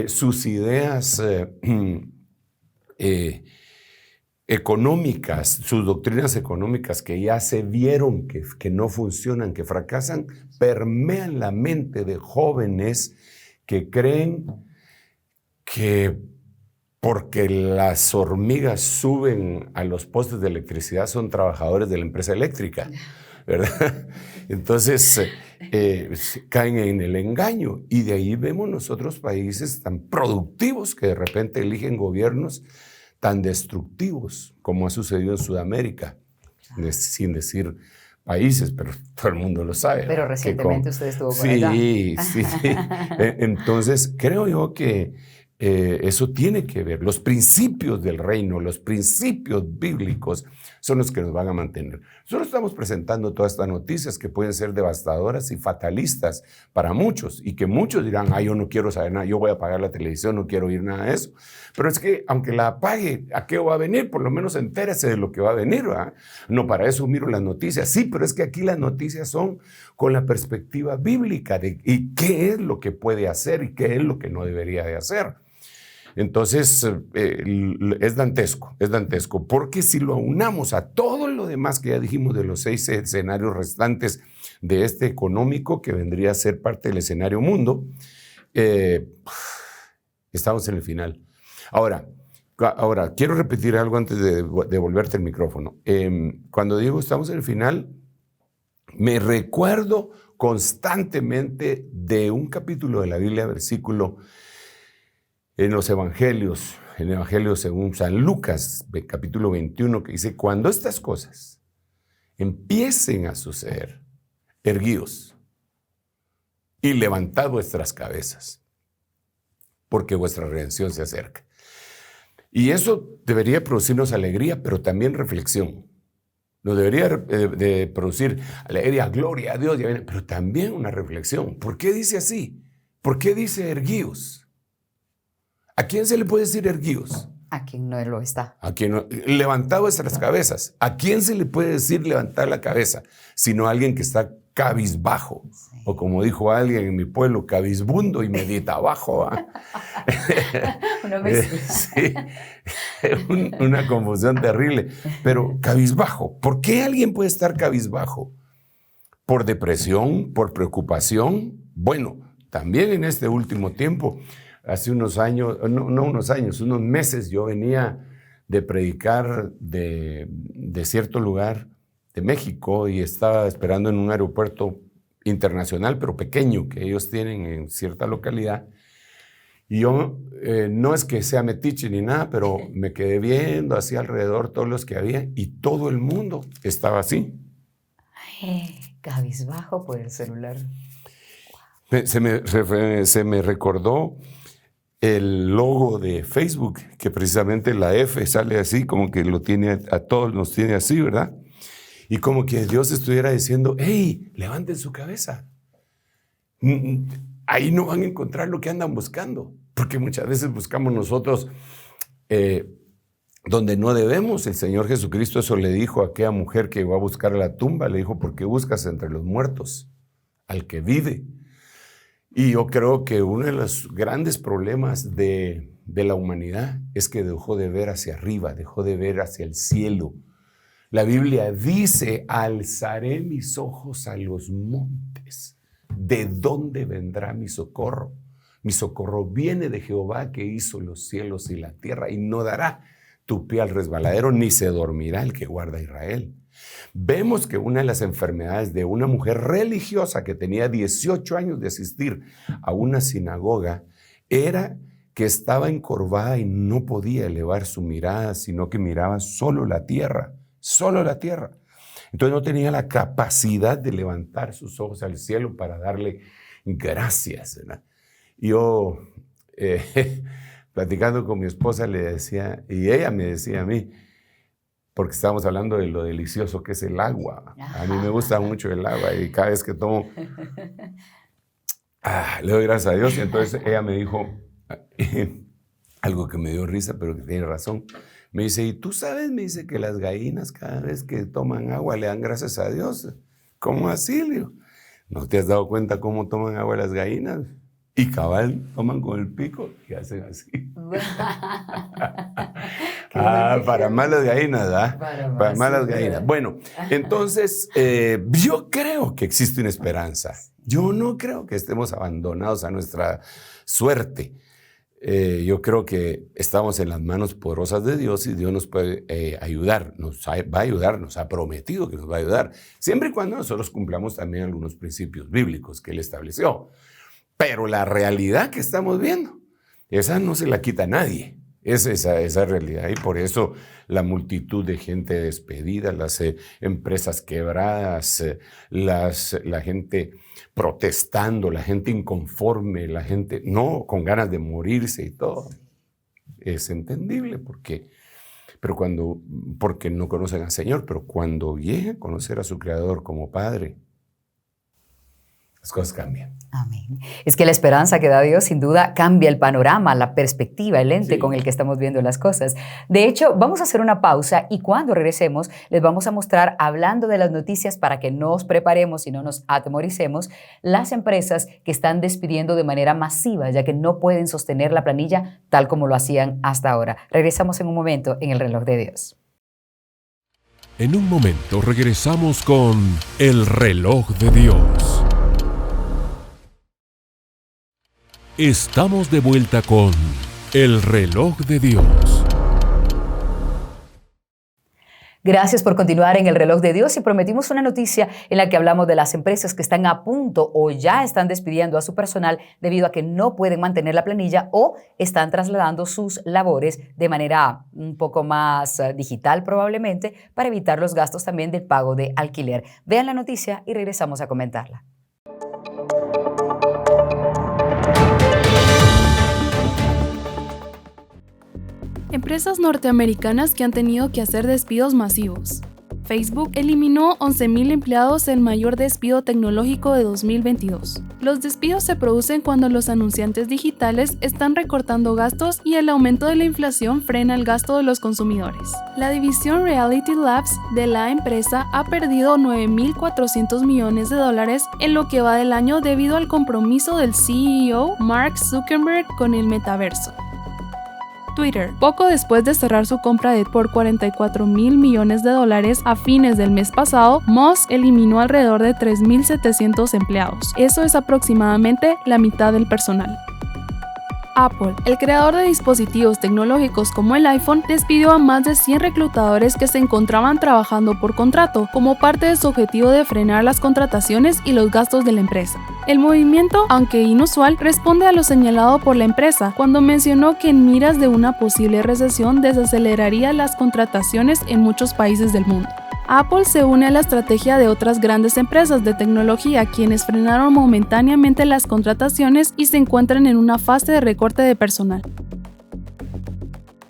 sus ideas económicas, sus doctrinas económicas que ya se vieron que no funcionan, que fracasan, permean la mente de jóvenes que creen que porque las hormigas suben a los postes de electricidad son trabajadores de la empresa eléctrica, ¿verdad? Entonces caen en el engaño y de ahí vemos nosotros países tan productivos que de repente eligen gobiernos tan destructivos como ha sucedido en Sudamérica, sin decir países, pero todo el mundo lo sabe. Pero recientemente usted estuvo por allá. Sí. Entonces creo yo que eso tiene que ver. Los principios del reino, los principios bíblicos son los que nos van a mantener. Nosotros estamos presentando todas estas noticias que pueden ser devastadoras y fatalistas para muchos y que muchos dirán, yo no quiero saber nada, yo voy a apagar la televisión, no quiero oír nada de eso. Pero es que aunque la apague, ¿a qué va a venir? Por lo menos entérese de lo que va a venir, ¿verdad? No, para eso miro las noticias. Sí, pero es que aquí las noticias son con la perspectiva bíblica de y qué es lo que puede hacer y qué es lo que no debería de hacer. Entonces, es dantesco, porque si lo aunamos a todo lo demás que ya dijimos de los 6 escenarios restantes de este económico, que vendría a ser parte del escenario mundo, estamos en el final. Ahora, quiero repetir algo antes de devolverte el micrófono. Cuando digo estamos en el final, me recuerdo constantemente de un capítulo de la Biblia, versículo en los evangelios, en el evangelio según San Lucas, capítulo 21, que dice, cuando estas cosas empiecen a suceder, erguíos y levantad vuestras cabezas, porque vuestra redención se acerca. Y eso debería producirnos alegría, pero también reflexión. Nos debería de producir alegría, gloria a Dios, pero también una reflexión. ¿Por qué dice así? ¿Por qué dice erguíos? ¿A quién se le puede decir erguíos? A quien no lo está. A quien no, levantado vuestras cabezas. ¿A quién se le puede decir levantar la cabeza? Sino a alguien que está cabizbajo. Sí. O como dijo alguien en mi pueblo, cabizbundo y medita abajo. Sí, una confusión terrible. Pero cabizbajo. ¿Por qué alguien puede estar cabizbajo? ¿Por depresión? ¿Por preocupación? Bueno, también en este último tiempo, hace unos años, unos meses, yo venía de predicar de cierto lugar de México y estaba esperando en un aeropuerto internacional, pero pequeño, que ellos tienen en cierta localidad. Y yo, no es que sea metiche ni nada, pero me quedé viendo hacia alrededor todos los que había y todo el mundo estaba así. Ay, cabizbajo por el celular. Se me recordó el logo de Facebook, que precisamente la F sale así, como que lo tiene a todos, nos tiene así, ¿verdad? Y como que Dios estuviera diciendo, hey, levanten su cabeza. Ahí no van a encontrar lo que andan buscando, porque muchas veces buscamos nosotros donde no debemos. El Señor Jesucristo eso le dijo a aquella mujer que llegó a buscar a la tumba, le dijo, ¿por qué buscas entre los muertos al que vive? Y yo creo que uno de los grandes problemas de la humanidad es que dejó de ver hacia arriba, dejó de ver hacia el cielo. La Biblia dice, alzaré mis ojos a los montes. ¿De dónde vendrá mi socorro? Mi socorro viene de Jehová que hizo los cielos y la tierra y no dará tu pie al resbaladero ni se dormirá el que guarda a Israel. Vemos que una de las enfermedades de una mujer religiosa que tenía 18 años de asistir a una sinagoga era que estaba encorvada y no podía elevar su mirada, sino que miraba solo la tierra. Entonces no tenía la capacidad de levantar sus ojos al cielo para darle gracias, ¿verdad? Yo, platicando con mi esposa, le decía, y ella me decía a mí, porque estábamos hablando de lo delicioso que es el agua. A mí me gusta mucho el agua y cada vez que tomo, le doy gracias a Dios. Y entonces ella me dijo algo que me dio risa, pero que tiene razón. Me dice, ¿y tú sabes? Me dice que las gallinas cada vez que toman agua le dan gracias a Dios. ¿Cómo así? Le digo, ¿no te has dado cuenta cómo toman agua las gallinas? Y cabal, toman con el pico y hacen así. Para malas gallinas, ¿verdad? Para malas gallinas. Bueno, entonces, yo creo que existe una esperanza. Yo no creo que estemos abandonados a nuestra suerte. Yo creo que estamos en las manos poderosas de Dios y Dios nos puede ayudar, va a ayudar, nos ha prometido que nos va a ayudar, siempre y cuando nosotros cumplamos también algunos principios bíblicos que Él estableció. Pero la realidad que estamos viendo, esa no se la quita a nadie, es esa realidad. Y por eso la multitud de gente despedida, las empresas quebradas, la gente protestando, la gente inconforme, la gente no con ganas de morirse y todo. Es entendible porque no conocen al Señor, pero cuando lleguen a conocer a su Creador como Padre, las cosas cambian. Amén. Es que la esperanza que da Dios sin duda cambia el panorama, la perspectiva, el lente con el que estamos viendo las cosas. De hecho, vamos a hacer una pausa y cuando regresemos les vamos a mostrar, hablando de las noticias para que nos preparemos y no nos atemoricemos, las empresas que están despidiendo de manera masiva ya que no pueden sostener la planilla tal como lo hacían hasta ahora. Regresamos en un momento en el Reloj de Dios. En un momento regresamos con el Reloj de Dios. Estamos de vuelta con el Reloj de Dios. Gracias por continuar en el Reloj de Dios y prometimos una noticia en la que hablamos de las empresas que están a punto o ya están despidiendo a su personal debido a que no pueden mantener la planilla o están trasladando sus labores de manera un poco más digital probablemente para evitar los gastos también del pago de alquiler. Vean la noticia y regresamos a comentarla. Empresas norteamericanas que han tenido que hacer despidos masivos. Facebook eliminó 11.000 empleados, el mayor despido tecnológico de 2022. Los despidos se producen cuando los anunciantes digitales están recortando gastos y el aumento de la inflación frena el gasto de los consumidores. La división Reality Labs de la empresa ha perdido $9.400 millones en lo que va del año debido al compromiso del CEO Mark Zuckerberg con el metaverso. Twitter. Poco después de cerrar su compra por $44.000 millones a fines del mes pasado, Musk eliminó alrededor de 3.700 empleados. Eso es aproximadamente la mitad del personal. Apple, el creador de dispositivos tecnológicos como el iPhone, despidió a más de 100 reclutadores que se encontraban trabajando por contrato, como parte de su objetivo de frenar las contrataciones y los gastos de la empresa. El movimiento, aunque inusual, responde a lo señalado por la empresa cuando mencionó que en miras de una posible recesión desaceleraría las contrataciones en muchos países del mundo. Apple se une a la estrategia de otras grandes empresas de tecnología quienes frenaron momentáneamente las contrataciones y se encuentran en una fase de recorte de personal.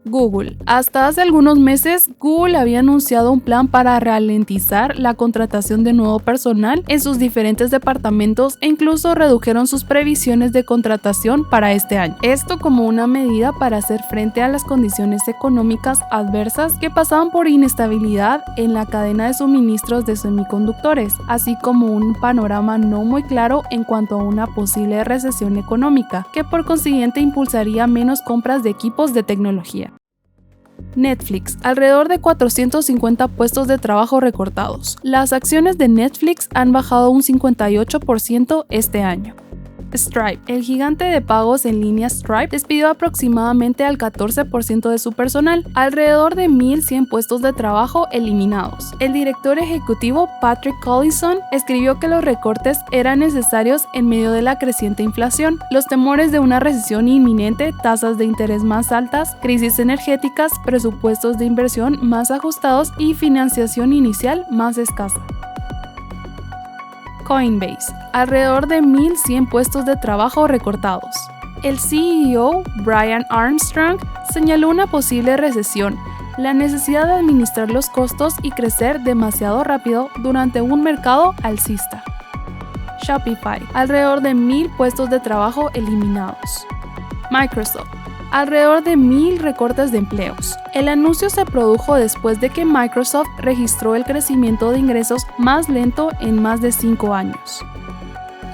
Google. Hasta hace algunos meses, Google había anunciado un plan para ralentizar la contratación de nuevo personal en sus diferentes departamentos e incluso redujeron sus previsiones de contratación para este año. Esto como una medida para hacer frente a las condiciones económicas adversas que pasaban por inestabilidad en la cadena de suministros de semiconductores, así como un panorama no muy claro en cuanto a una posible recesión económica, que por consiguiente impulsaría menos compras de equipos de tecnología. Netflix, alrededor de 450 puestos de trabajo recortados. Las acciones de Netflix han bajado un 58% este año. Stripe, el gigante de pagos en línea Stripe, despidió aproximadamente al 14% de su personal, alrededor de 1.100 puestos de trabajo eliminados. El director ejecutivo Patrick Collison escribió que los recortes eran necesarios en medio de la creciente inflación, los temores de una recesión inminente, tasas de interés más altas, crisis energéticas, presupuestos de inversión más ajustados y financiación inicial más escasa. Coinbase, alrededor de 1.100 puestos de trabajo recortados. El CEO, Brian Armstrong, señaló una posible recesión, la necesidad de administrar los costos y crecer demasiado rápido durante un mercado alcista. Shopify, alrededor de 1.000 puestos de trabajo eliminados. Microsoft, alrededor de 1.000 recortes de empleos. El anuncio se produjo después de que Microsoft registró el crecimiento de ingresos más lento en más de 5 años.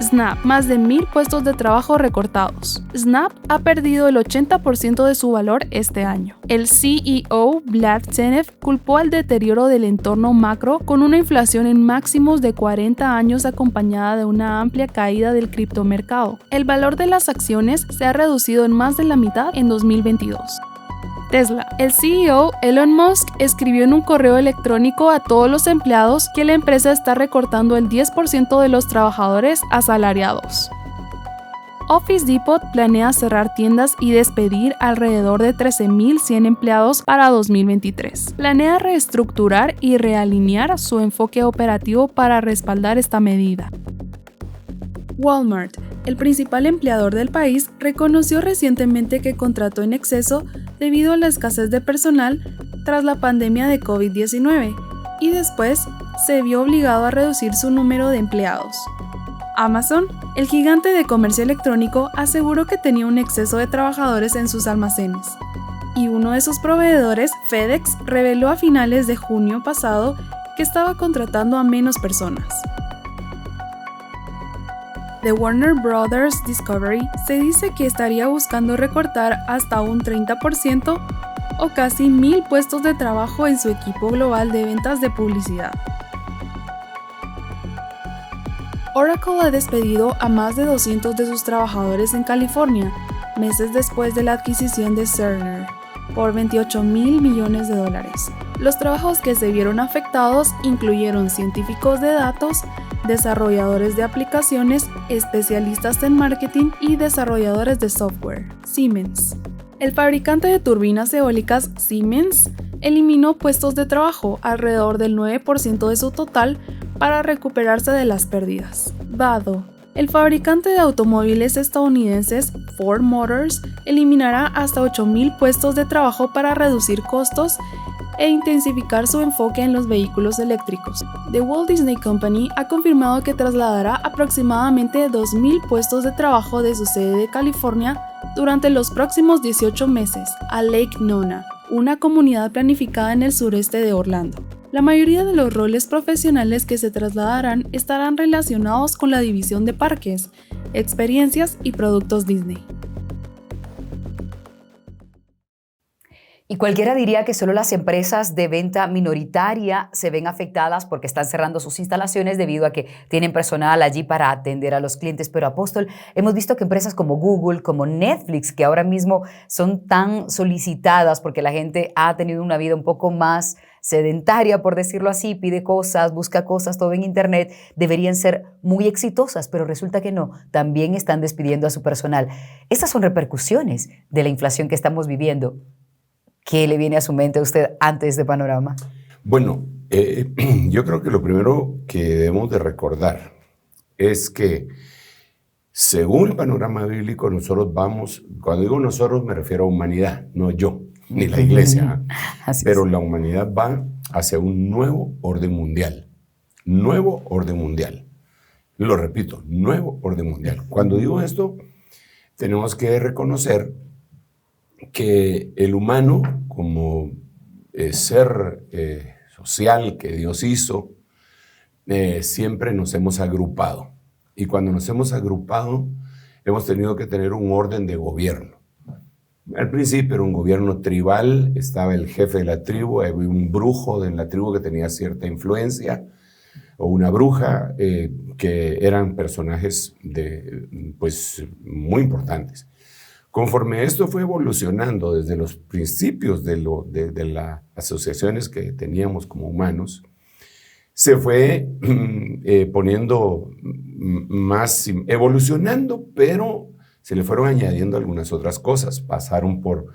Snap, más de 1.000 puestos de trabajo recortados. Snap ha perdido el 80% de su valor este año. El CEO, Vlad Tenev, culpó al deterioro del entorno macro con una inflación en máximos de 40 años acompañada de una amplia caída del criptomercado. El valor de las acciones se ha reducido en más de la mitad en 2022. Tesla. El CEO Elon Musk escribió en un correo electrónico a todos los empleados que la empresa está recortando el 10% de los trabajadores asalariados. Office Depot planea cerrar tiendas y despedir alrededor de 13.100 empleados para 2023. Planea reestructurar y realinear su enfoque operativo para respaldar esta medida. Walmart, el principal empleador del país, reconoció recientemente que contrató en exceso debido a la escasez de personal tras la pandemia de COVID-19 y después se vio obligado a reducir su número de empleados. Amazon, el gigante de comercio electrónico, aseguró que tenía un exceso de trabajadores en sus almacenes. Y uno de sus proveedores, FedEx, reveló a finales de junio pasado que estaba contratando a menos personas. De Warner Bros. Discovery se dice que estaría buscando recortar hasta un 30% o casi 1.000 puestos de trabajo en su equipo global de ventas de publicidad. Oracle ha despedido a más de 200 de sus trabajadores en California, meses después de la adquisición de Cerner, por $28.000 millones. Los trabajos que se vieron afectados incluyeron científicos de datos, desarrolladores de aplicaciones, especialistas en marketing y desarrolladores de software. Siemens. El fabricante de turbinas eólicas Siemens eliminó puestos de trabajo, alrededor del 9% de su total, para recuperarse de las pérdidas. Vado. El fabricante de automóviles estadounidenses Ford Motors eliminará hasta 8.000 puestos de trabajo para reducir costos e intensificar su enfoque en los vehículos eléctricos. The Walt Disney Company ha confirmado que trasladará aproximadamente 2.000 puestos de trabajo de su sede de California durante los próximos 18 meses a Lake Nona, una comunidad planificada en el sureste de Orlando. La mayoría de los roles profesionales que se trasladarán estarán relacionados con la división de parques, experiencias y productos Disney. Y cualquiera diría que solo las empresas de venta minoritaria se ven afectadas porque están cerrando sus instalaciones debido a que tienen personal allí para atender a los clientes. Pero Apóstol, hemos visto que empresas como Google, como Netflix, que ahora mismo son tan solicitadas porque la gente ha tenido una vida un poco más sedentaria, por decirlo así, pide cosas, busca cosas, todo en Internet, deberían ser muy exitosas, pero resulta que no, también están despidiendo a su personal. Estas son repercusiones de la inflación que estamos viviendo. ¿Qué le viene a su mente a usted ante este panorama? Bueno, yo creo que lo primero que debemos de recordar es que según el panorama bíblico nosotros vamos, cuando digo nosotros me refiero a humanidad, no yo, ni la iglesia, pero la humanidad va hacia un nuevo orden mundial. Nuevo orden mundial. Lo repito, nuevo orden mundial. Cuando digo esto, tenemos que reconocer que el humano, como ser social que Dios hizo, siempre nos hemos agrupado. Y cuando nos hemos agrupado, hemos tenido que tener un orden de gobierno. Al principio era un gobierno tribal, estaba el jefe de la tribu, había un brujo de la tribu que tenía cierta influencia, o una bruja, que eran personajes pues, muy importantes. Conforme esto fue evolucionando desde los principios de las asociaciones que teníamos como humanos, se fue poniendo más, evolucionando, pero se le fueron añadiendo algunas otras cosas. Pasaron por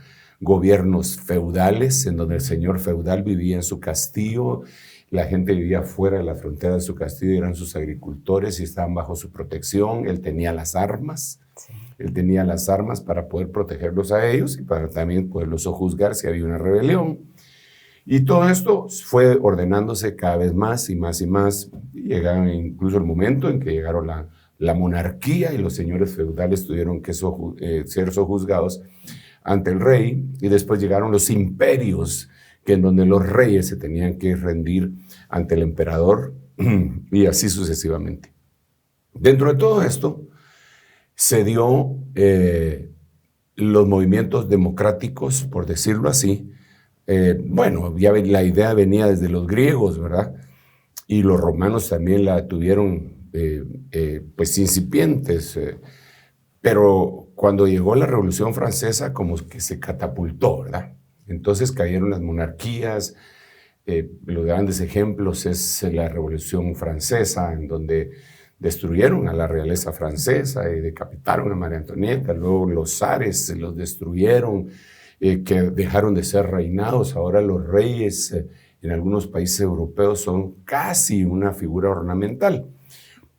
gobiernos feudales, en donde el señor feudal vivía en su castillo, la gente vivía fuera de la frontera de su castillo, eran sus agricultores y estaban bajo su protección. Él tenía las armas. Sí. Él tenía las armas para poder protegerlos a ellos y para también poderlos sojuzgar si había una rebelión. Y todo esto fue ordenándose cada vez más y más y más. Llegaron incluso el momento en que llegaron la monarquía y los señores feudales tuvieron que ser sojuzgados ante el rey. Y después llegaron los imperios, en donde los reyes se tenían que rendir ante el emperador y así sucesivamente. Dentro de todo esto, se dio los movimientos democráticos, por decirlo así. Bueno, ya la idea venía desde los griegos, ¿verdad? Y los romanos también la tuvieron pues incipientes. Pero cuando llegó la Revolución Francesa, como que se catapultó, ¿verdad? Entonces cayeron las monarquías. Los grandes ejemplos es la Revolución Francesa, en donde destruyeron a la realeza francesa y decapitaron a María Antonieta. Luego los zares los destruyeron, que dejaron de ser reinados. Ahora los reyes en algunos países europeos son casi una figura ornamental,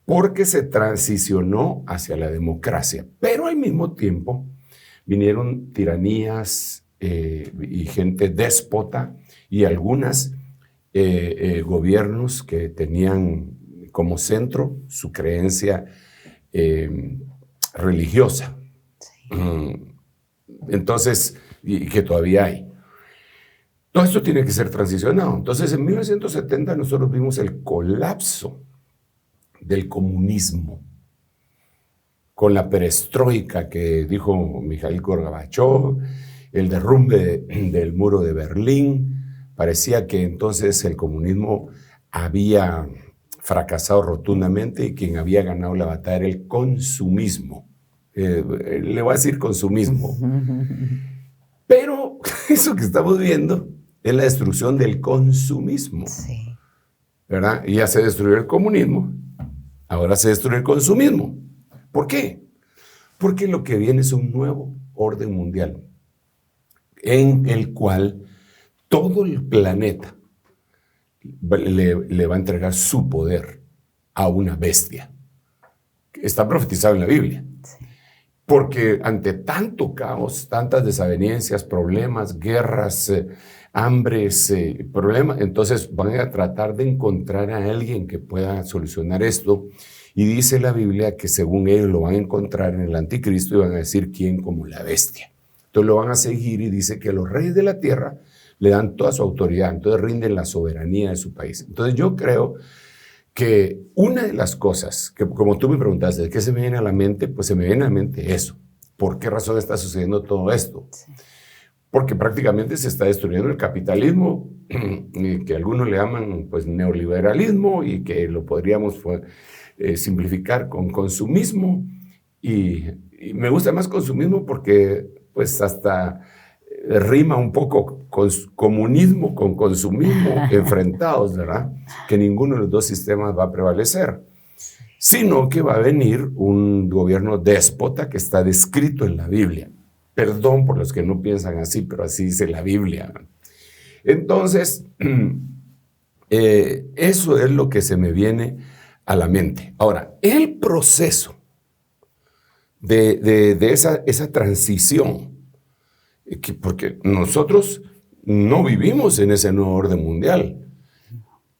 porque se transicionó hacia la democracia. Pero al mismo tiempo vinieron tiranías y gente déspota y algunos gobiernos que tenían como centro su creencia religiosa. Sí. Entonces, y que todavía hay. Todo esto tiene que ser transicionado. Entonces, en 1970 nosotros vimos el colapso del comunismo con la perestroika que dijo Mikhail Gorbachev, el derrumbe del muro de Berlín. Parecía que entonces el comunismo había fracasado rotundamente y quien había ganado la batalla era el consumismo. Le voy a decir consumismo. Pero eso que estamos viendo es la destrucción del consumismo. Sí. ¿Verdad? Y ya se destruyó el comunismo, ahora se destruye el consumismo. ¿Por qué? Porque lo que viene es un nuevo orden mundial en el cual todo el planeta le va a entregar su poder a una bestia. Está profetizado en la Biblia. Sí. Porque ante tanto caos, tantas desavenencias, problemas, guerras, hambres, problemas, entonces van a tratar de encontrar a alguien que pueda solucionar esto. Y dice la Biblia que según ellos lo van a encontrar en el anticristo y van a decir quién como la bestia. Entonces lo van a seguir y dice que los reyes de la tierra le dan toda su autoridad, entonces rinden la soberanía de su país. Entonces yo creo que una de las cosas, que como tú me preguntaste, ¿de qué se me viene a la mente? Pues se me viene a la mente eso. ¿Por qué razón está sucediendo todo esto? Sí. Porque prácticamente se está destruyendo el capitalismo, que algunos le llaman pues, neoliberalismo y que lo podríamos simplificar con consumismo. Y me gusta más consumismo porque pues hasta rima un poco con comunismo con consumismo enfrentados, ¿verdad? Que ninguno de los dos sistemas va a prevalecer, sino que va a venir un gobierno déspota que está descrito en la Biblia. Perdón por los que no piensan así, pero así dice la Biblia. Entonces, eso es lo que se me viene a la mente. Ahora, el proceso de esa transición, porque nosotros no vivimos en ese nuevo orden mundial,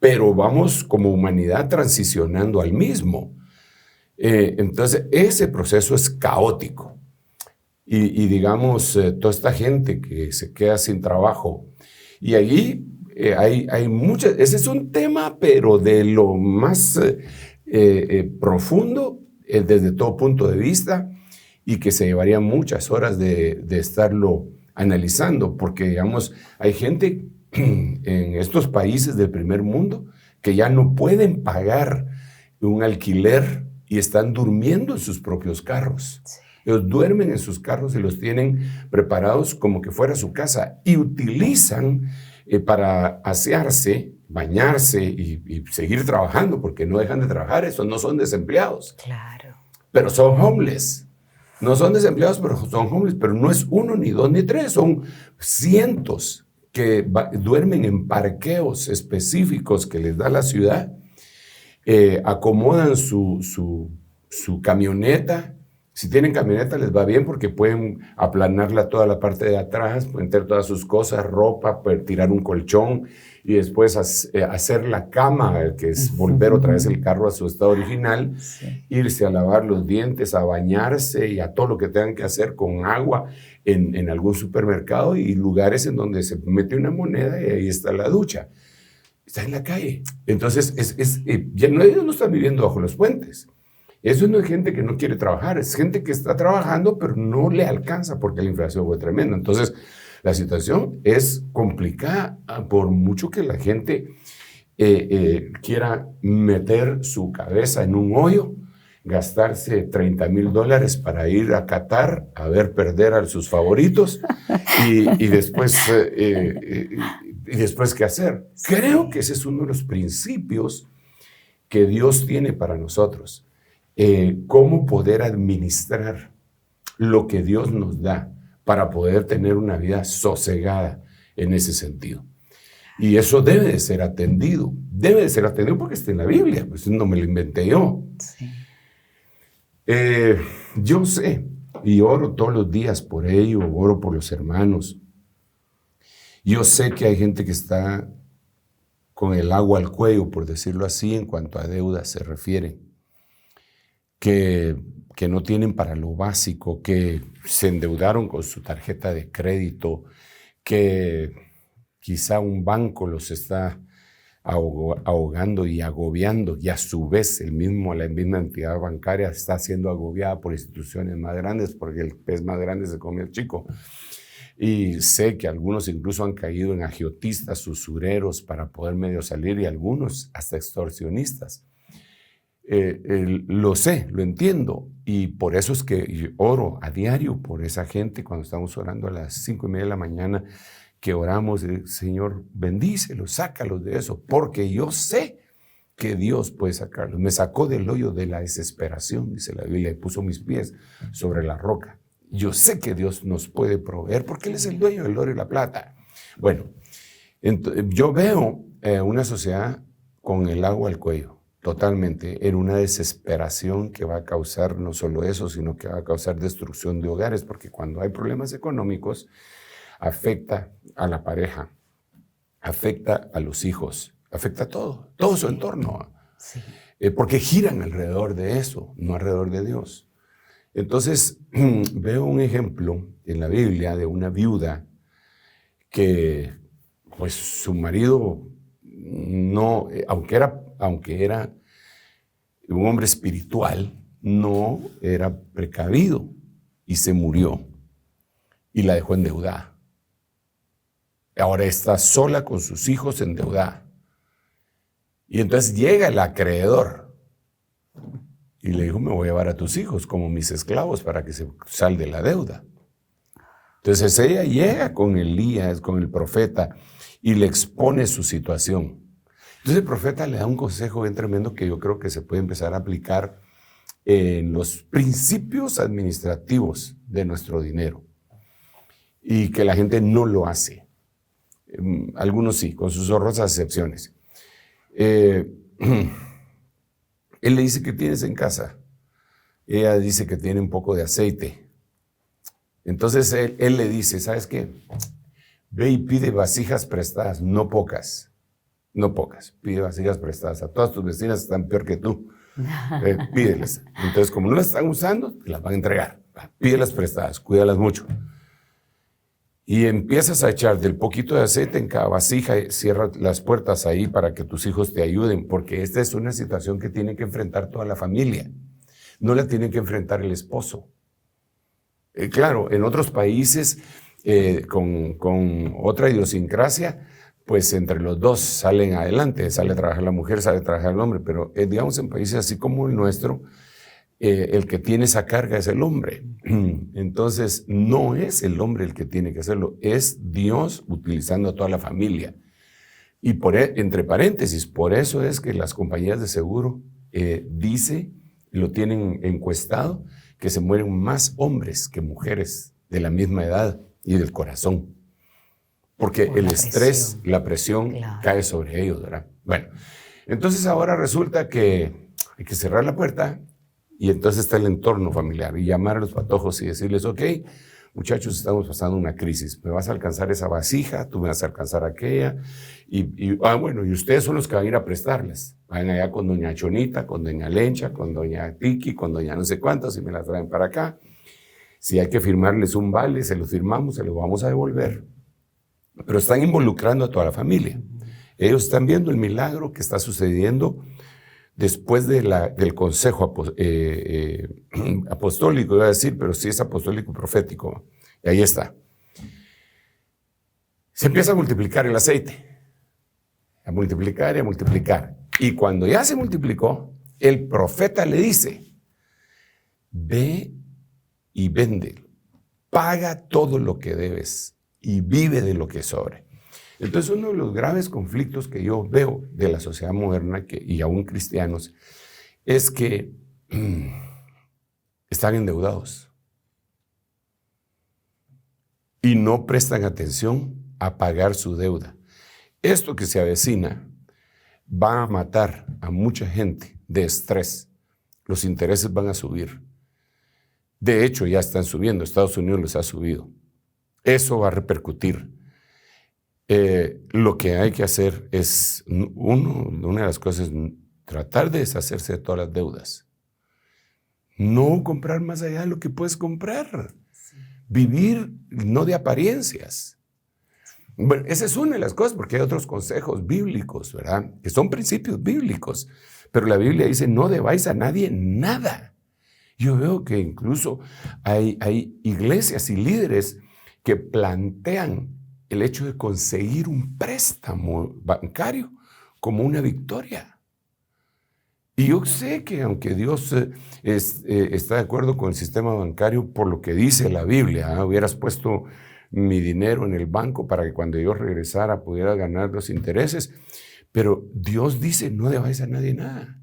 pero vamos como humanidad transicionando al mismo. Entonces, ese proceso es caótico. Y digamos, toda esta gente que se queda sin trabajo, y allí hay muchas, ese es un tema, pero de lo más profundo, desde todo punto de vista, y que se llevaría muchas horas de estarlo analizando, porque digamos, hay gente en estos países del primer mundo que ya no pueden pagar un alquiler y están durmiendo en sus propios carros. Sí. Ellos duermen en sus carros y los tienen preparados como que fuera su casa y utilizan para asearse, bañarse y seguir trabajando, porque no dejan de trabajar. Esos no son desempleados. Claro. Pero son homeless. No son desempleados, pero son homeless. Pero no es uno, ni dos, ni tres. Son cientos que duermen en parqueos específicos que les da la ciudad. Acomodan su camioneta. Si tienen camioneta les va bien porque pueden aplanarla toda la parte de atrás, meter todas sus cosas, ropa, tirar un colchón y después hacer la cama, que es volver otra vez el carro a su estado original, sí. Irse a lavar los dientes, a bañarse y a todo lo que tengan que hacer con agua en algún supermercado y lugares en donde se mete una moneda y ahí está la ducha. Está en la calle. Entonces, ellos no están viviendo bajo los puentes. Eso no es gente que no quiere trabajar, es gente que está trabajando, pero no le alcanza porque la inflación fue tremenda. Entonces, la situación es complicada por mucho que la gente quiera meter su cabeza en un hoyo, gastarse $30,000 para ir a Qatar a ver perder a sus favoritos y después ¿qué hacer? Creo que ese es uno de los principios que Dios tiene para nosotros. Cómo poder administrar lo que Dios nos da para poder tener una vida sosegada en ese sentido. Y eso debe de ser atendido porque está en la Biblia, pues no me lo inventé yo. Sí. Yo sé, y oro todos los días por ello, oro por los hermanos. Yo sé que hay gente que está con el agua al cuello, por decirlo así, en cuanto a deudas se refiere. Que no tienen para lo básico, que se endeudaron con su tarjeta de crédito, que quizá un banco los está ahogando y agobiando, y a su vez la misma entidad bancaria está siendo agobiada por instituciones más grandes, porque el pez más grande se come al chico. Y sé que algunos incluso han caído en agiotistas, usureros para poder medio salir, y algunos hasta extorsionistas. Lo sé, lo entiendo, y por eso es que oro a diario por esa gente cuando estamos orando a las 5:30 de la mañana, que oramos, Señor, bendícelos, sácalos de eso, porque yo sé que Dios puede sacarlos. Me sacó del hoyo de la desesperación, dice la Biblia, y puso mis pies sobre la roca. Yo sé que Dios nos puede proveer, porque Él es el dueño del oro y la plata. Bueno, yo veo una sociedad con el agua al cuello. totalmente en una desesperación que va a causar no solo eso, sino que va a causar destrucción de hogares, porque cuando hay problemas económicos, afecta a la pareja, afecta a los hijos, afecta a todo su entorno, porque giran alrededor de eso, no alrededor de Dios. Entonces, veo un ejemplo en la Biblia de una viuda que, pues, su marido no, aunque era un hombre espiritual, no era precavido y se murió y la dejó endeudada. Ahora está sola con sus hijos endeudada. Y entonces llega el acreedor y le dijo, me voy a llevar a tus hijos como mis esclavos para que se salde la deuda. Entonces ella llega con Elías, con el profeta, y le expone su situación. Entonces el profeta le da un consejo bien tremendo que yo creo que se puede empezar a aplicar en los principios administrativos de nuestro dinero y que la gente no lo hace. Algunos sí, con sus honrosas excepciones. Él le dice, ¿qué tienes en casa? Ella dice que tiene un poco de aceite. Entonces él le dice, ¿sabes qué? Ve y pide vasijas prestadas, no pocas, pide vasijas prestadas. A todas tus vecinas están peor que tú, pídelas. Entonces, como no las están usando, te las van a entregar. Pídelas prestadas, cuídalas mucho. Y empiezas a echar del poquito de aceite en cada vasija, y cierra las puertas ahí para que tus hijos te ayuden, porque esta es una situación que tiene que enfrentar toda la familia. No la tiene que enfrentar el esposo. Claro, en otros países con otra idiosincrasia, pues entre los dos salen adelante, sale a trabajar la mujer, sale a trabajar el hombre, pero digamos en países así como el nuestro, el que tiene esa carga es el hombre. Entonces, no es el hombre el que tiene que hacerlo, es Dios utilizando a toda la familia. Y entre paréntesis, por eso es que las compañías de seguro lo tienen encuestado, que se mueren más hombres que mujeres de la misma edad y del corazón. Porque el estrés, la presión claro, cae sobre ellos, ¿verdad? Bueno, entonces ahora resulta que hay que cerrar la puerta y entonces está el entorno familiar y llamar a los patojos y decirles, ok, muchachos, estamos pasando una crisis, me vas a alcanzar esa vasija, tú me vas a alcanzar aquella, y ustedes son los que van a ir a prestarles. Vayan allá con doña Chonita, con doña Lencha, con doña Tiki, con doña no sé cuántos, y me las traen para acá. Si hay que firmarles un vale, se los firmamos, se los vamos a devolver. Pero están involucrando a toda la familia. Ellos están viendo el milagro que está sucediendo después del consejo apostólico, iba a decir, pero sí es apostólico profético. Y ahí está. Se empieza a multiplicar el aceite. A multiplicar y a multiplicar. Y cuando ya se multiplicó, el profeta le dice, ve y vende, paga todo lo que debes y vive de lo que sobre. Entonces, uno de los graves conflictos que yo veo de la sociedad moderna y aún cristianos es que están endeudados y no prestan atención a pagar su deuda. Esto que se avecina va a matar a mucha gente de estrés. Los intereses van a subir. De hecho, ya están subiendo. Estados Unidos los ha subido. Eso va a repercutir. Lo que hay que hacer es, una de las cosas es tratar de deshacerse de todas las deudas. No comprar más allá de lo que puedes comprar. Vivir no de apariencias. Bueno, esa es una de las cosas, porque hay otros consejos bíblicos, ¿verdad? Que son principios bíblicos. Pero la Biblia dice, no debáis a nadie nada. Yo veo que incluso hay iglesias y líderes que plantean el hecho de conseguir un préstamo bancario como una victoria. Y yo sé que aunque Dios está de acuerdo con el sistema bancario por lo que dice la Biblia, hubieras puesto mi dinero en el banco para que cuando yo regresara pudiera ganar los intereses, pero Dios dice, no debáis a nadie nada.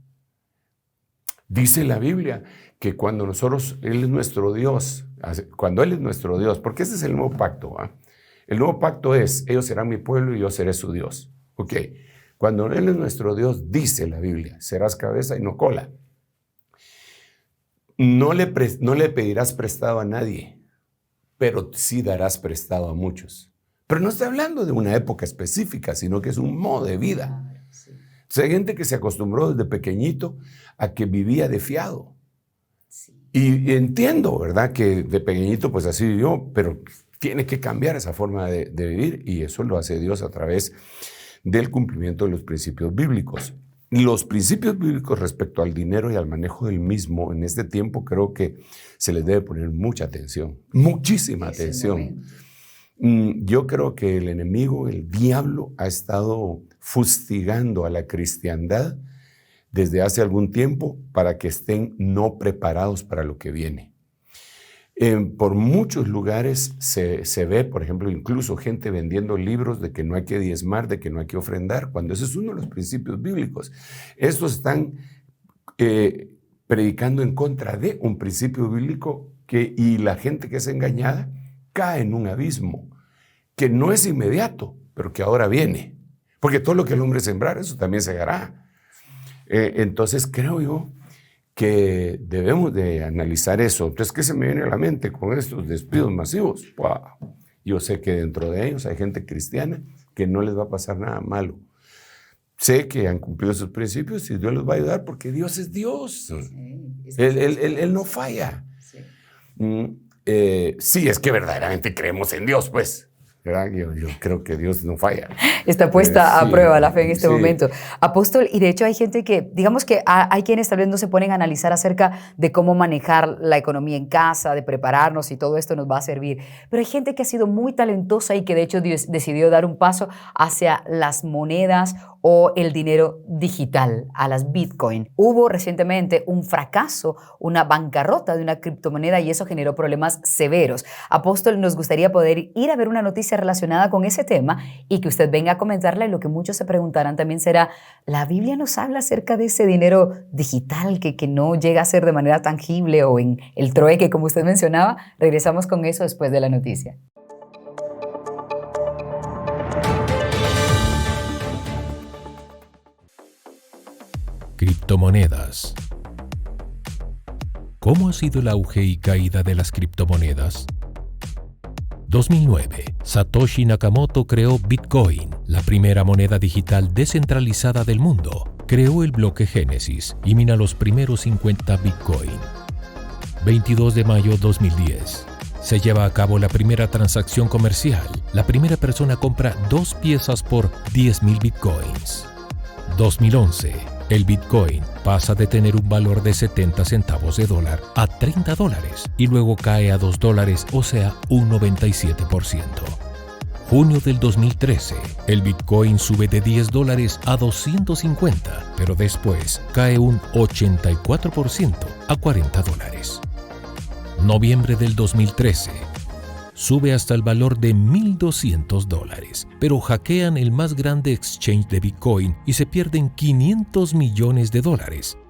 Dice la Biblia que cuando Él es nuestro Dios, porque ese es el nuevo pacto, ¿eh? El nuevo pacto es, ellos serán mi pueblo y yo seré su Dios. Ok, Cuando Él es nuestro Dios, dice la Biblia, serás cabeza y no cola. No le pedirás prestado a nadie, pero sí darás prestado a muchos. Pero no está hablando de una época específica, sino que es un modo de vida. Entonces, hay gente que se acostumbró desde pequeñito a que vivía de fiado. Y entiendo, ¿verdad? Que de pequeñito pues así vivió, pero tiene que cambiar esa forma de vivir, y eso lo hace Dios a través del cumplimiento de los principios bíblicos. Los principios bíblicos respecto al dinero y al manejo del mismo, en este tiempo creo que se les debe poner mucha atención, muchísima atención. Yo creo que el enemigo, el diablo, ha estado fustigando a la cristiandad desde hace algún tiempo para que estén no preparados para lo que viene. Por muchos lugares se ve, por ejemplo, incluso gente vendiendo libros de que no hay que diezmar, de que no hay que ofrendar, cuando ese es uno de los principios bíblicos. Estos están predicando en contra de un principio bíblico y la gente que es engañada cae en un abismo que no es inmediato, pero que ahora viene. Porque todo lo que el hombre sembrar, eso también segará. Entonces creo yo que debemos de analizar eso. Entonces, ¿qué se me viene a la mente con estos despidos masivos? ¡Wow! Yo sé que dentro de ellos hay gente cristiana que no les va a pasar nada malo. Sé que han cumplido sus principios y Dios los va a ayudar porque Dios es Dios. Sí, él no falla. Sí. Sí, es que verdaderamente creemos en Dios, pues. Yo creo que Dios no falla. Está puesta a prueba la fe en este momento. Apóstol, y de hecho hay gente que, digamos que hay quienes tal vez no se ponen a analizar acerca de cómo manejar la economía en casa, de prepararnos, y todo esto nos va a servir. Pero hay gente que ha sido muy talentosa y que de hecho decidió dar un paso hacia las monedas o el dinero digital, a las Bitcoin. Hubo recientemente un fracaso, una bancarrota de una criptomoneda, y eso generó problemas severos. Apóstol, nos gustaría poder ir a ver una noticia relacionada con ese tema y que usted venga a comentarla, y lo que muchos se preguntarán también será, ¿la Biblia nos habla acerca de ese dinero digital que no llega a ser de manera tangible, o en el trueque, como usted mencionaba? Regresamos con eso después de la noticia. Criptomonedas. ¿Cómo ha sido el auge y caída de las criptomonedas? 2009. Satoshi Nakamoto creó Bitcoin, la primera moneda digital descentralizada del mundo. Creó el bloque Génesis y mina los primeros 50 Bitcoin. 22 de mayo 2010. Se lleva a cabo la primera transacción comercial. La primera persona compra 2 piezas por 10.000 Bitcoins. 2011. El Bitcoin pasa de tener un valor de 70 centavos de dólar a $30 y luego cae a $2, o sea, un 97%. Junio del 2013, el Bitcoin sube de $10 a 250, pero después cae un 84% a $40. Noviembre del 2013. Sube hasta el valor de $1,200, pero hackean el más grande exchange de Bitcoin y se pierden $500 millones.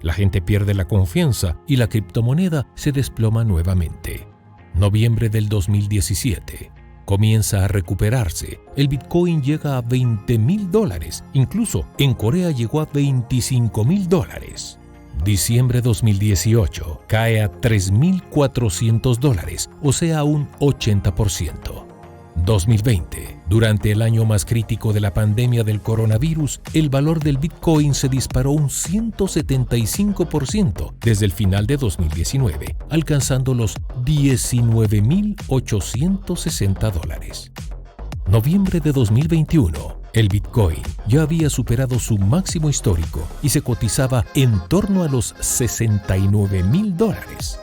La gente pierde la confianza y la criptomoneda se desploma nuevamente. Noviembre del 2017. Comienza a recuperarse. El Bitcoin llega a $20,000. Incluso en Corea llegó a $25,000. Diciembre 2018, cae a $3,400, o sea, un 80%. 2020, durante el año más crítico de la pandemia del coronavirus, el valor del Bitcoin se disparó un 175% desde el final de 2019, alcanzando los $19,860. Noviembre de 2021. El Bitcoin ya había superado su máximo histórico y se cotizaba en torno a los $69,000.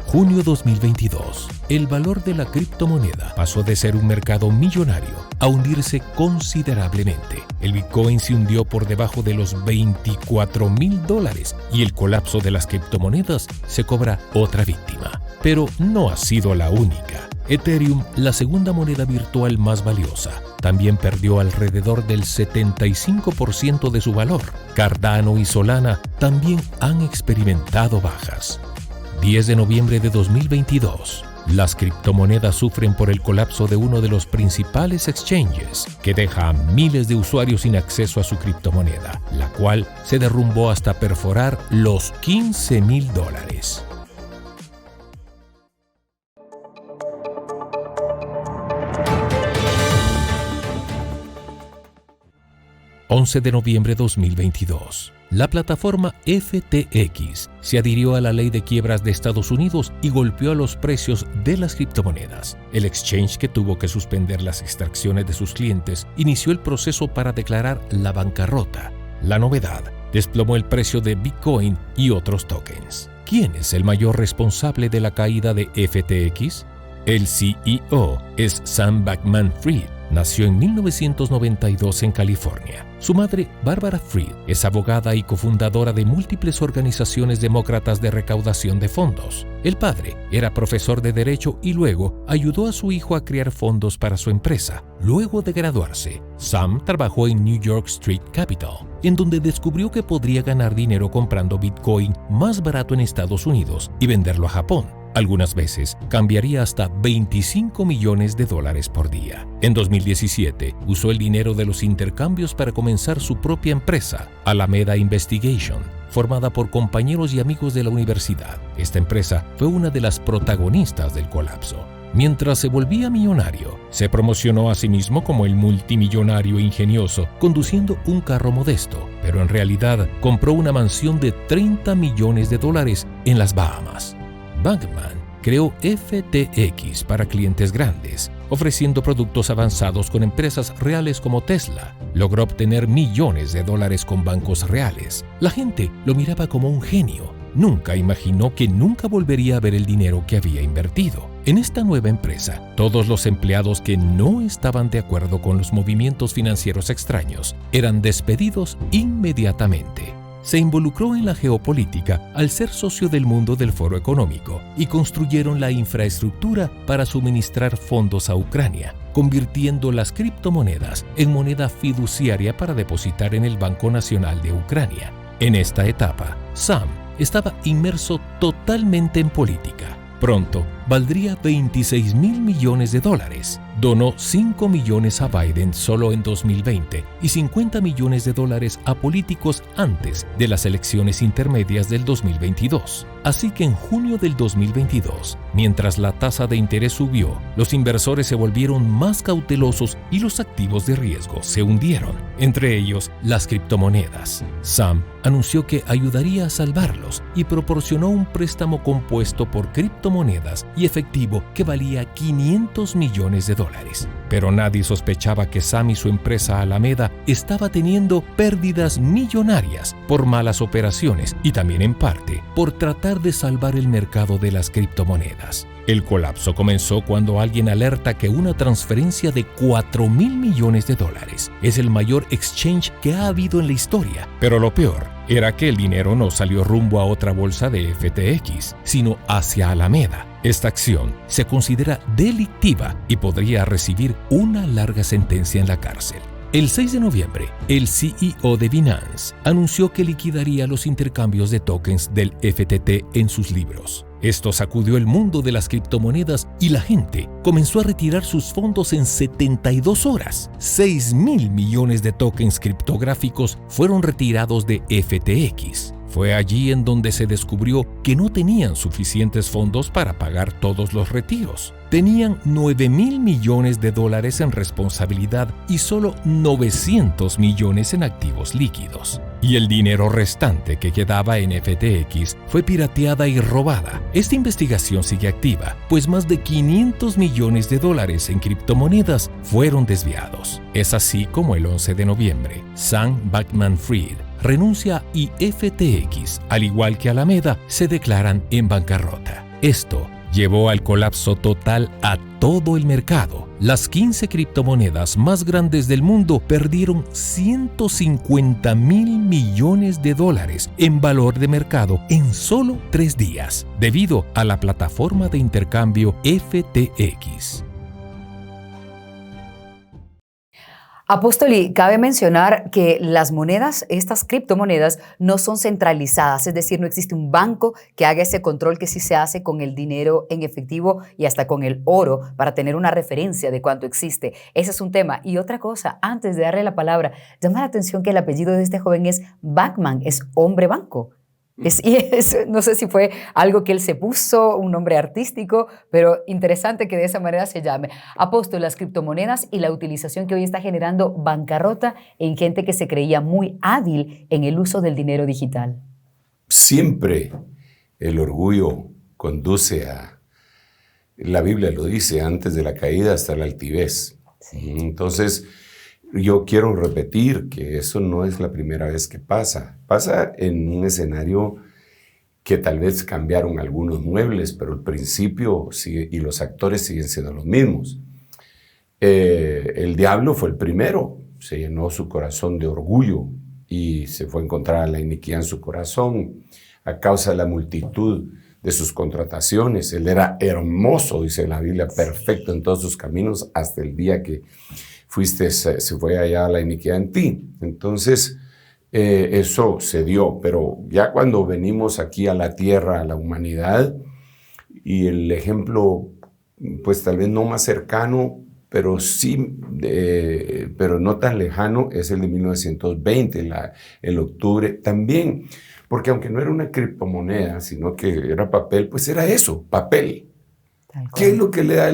Junio 2022. El valor de la criptomoneda pasó de ser un mercado millonario a hundirse considerablemente. El Bitcoin se hundió por debajo de los $24,000 y el colapso de las criptomonedas se cobra otra víctima. Pero no ha sido la única. Ethereum, la segunda moneda virtual más valiosa, también perdió alrededor del 75% de su valor. Cardano y Solana también han experimentado bajas. 10 de noviembre de 2022. Las criptomonedas sufren por el colapso de uno de los principales exchanges, que deja a miles de usuarios sin acceso a su criptomoneda, la cual se derrumbó hasta perforar los $15,000. 11 de noviembre de 2022. La plataforma FTX se adhirió a la ley de quiebras de Estados Unidos y golpeó a los precios de las criptomonedas. El exchange, que tuvo que suspender las extracciones de sus clientes, inició el proceso para declarar la bancarrota. La novedad desplomó el precio de Bitcoin y otros tokens. ¿Quién es el mayor responsable de la caída de FTX? El CEO es Sam Bankman-Fried. Nació en 1992 en California. Su madre, Barbara Fried, es abogada y cofundadora de múltiples organizaciones demócratas de recaudación de fondos. El padre era profesor de Derecho y luego ayudó a su hijo a crear fondos para su empresa. Luego de graduarse, Sam trabajó en New York Street Capital, en donde descubrió que podría ganar dinero comprando Bitcoin más barato en Estados Unidos y venderlo a Japón. Algunas veces cambiaría hasta $25 millones por día. En 2017, usó el dinero de los intercambios para comenzar su propia empresa, Alameda Investigation, formada por compañeros y amigos de la universidad. Esta empresa fue una de las protagonistas del colapso. Mientras se volvía millonario, se promocionó a sí mismo como el multimillonario ingenioso, conduciendo un carro modesto, pero en realidad compró una mansión de $30 millones en las Bahamas. Bankman creó FTX para clientes grandes, ofreciendo productos avanzados con empresas reales como Tesla. Logró obtener millones de dólares con bancos reales. La gente lo miraba como un genio. Nunca imaginó que nunca volvería a ver el dinero que había invertido. En esta nueva empresa, todos los empleados que no estaban de acuerdo con los movimientos financieros extraños eran despedidos inmediatamente. Se involucró en la geopolítica al ser socio del mundo del Foro Económico y construyeron la infraestructura para suministrar fondos a Ucrania, convirtiendo las criptomonedas en moneda fiduciaria para depositar en el Banco Nacional de Ucrania. En esta etapa, Sam estaba inmerso totalmente en política. Pronto valdría $26,000 millones. Donó $5 millones a Biden solo en 2020 y $50 millones a políticos antes de las elecciones intermedias del 2022. Así que en junio del 2022, mientras la tasa de interés subió, los inversores se volvieron más cautelosos y los activos de riesgo se hundieron, entre ellos las criptomonedas. Sam anunció que ayudaría a salvarlos y proporcionó un préstamo compuesto por criptomonedas y efectivo que valía $500 millones. Pero nadie sospechaba que Sam y su empresa Alameda estaba teniendo pérdidas millonarias por malas operaciones y también en parte por tratar de salvar el mercado de las criptomonedas. El colapso comenzó cuando alguien alerta que una transferencia de $4,000 millones es el mayor exchange que ha habido en la historia. Pero lo peor era que el dinero no salió rumbo a otra bolsa de FTX, sino hacia Alameda. Esta acción se considera delictiva y podría recibir una larga sentencia en la cárcel. El 6 de noviembre, el CEO de Binance anunció que liquidaría los intercambios de tokens del FTT en sus libros. Esto sacudió el mundo de las criptomonedas y la gente comenzó a retirar sus fondos en 72 horas. 6,000 millones de tokens criptográficos fueron retirados de FTX. Fue allí en donde se descubrió que no tenían suficientes fondos para pagar todos los retiros. Tenían $9,000 millones en responsabilidad y solo 900 millones en activos líquidos. Y el dinero restante que quedaba en FTX fue pirateada y robada. Esta investigación sigue activa, pues más de $500 millones en criptomonedas fueron desviados. Es así como el 11 de noviembre, Sam Bankman-Fried renuncia y FTX, al igual que Alameda, se declaran en bancarrota. Esto llevó al colapso total a todo el mercado. Las 15 criptomonedas más grandes del mundo perdieron $150,000 millones en valor de mercado en solo 3 días, debido a la plataforma de intercambio FTX. Apóstol, y cabe mencionar que las monedas, estas criptomonedas, no son centralizadas, es decir, no existe un banco que haga ese control que sí se hace con el dinero en efectivo y hasta con el oro para tener una referencia de cuánto existe. Ese es un tema. Y otra cosa, antes de darle la palabra, llama la atención que el apellido de este joven es Bankman, es hombre banco. No sé si fue algo que él se puso, un nombre artístico, pero interesante que de esa manera se llame. Apóstol, las criptomonedas y la utilización que hoy está generando bancarrota en gente que se creía muy hábil en el uso del dinero digital. Siempre el orgullo conduce a, la Biblia lo dice, antes de la caída hasta la altivez. Sí. Entonces, yo quiero repetir que eso no es la primera vez que pasa. Pasa en un escenario que tal vez cambiaron algunos muebles, pero el principio sigue, y los actores siguen siendo los mismos. El diablo fue el primero, se llenó su corazón de orgullo y se fue a encontrar la iniquidad en su corazón a causa de la multitud de sus contrataciones. Él era hermoso, dice la Biblia, perfecto en todos sus caminos hasta el día que se fue allá la iniquidad en ti. Entonces, eso se dio, pero ya cuando venimos aquí a la tierra, a la humanidad, y el ejemplo, pues tal vez no más cercano, pero sí, pero no tan lejano, es el de 1920, el octubre también, porque aunque no era una criptomoneda, sino que era papel, pues era eso, papel. ¿Qué es lo que le da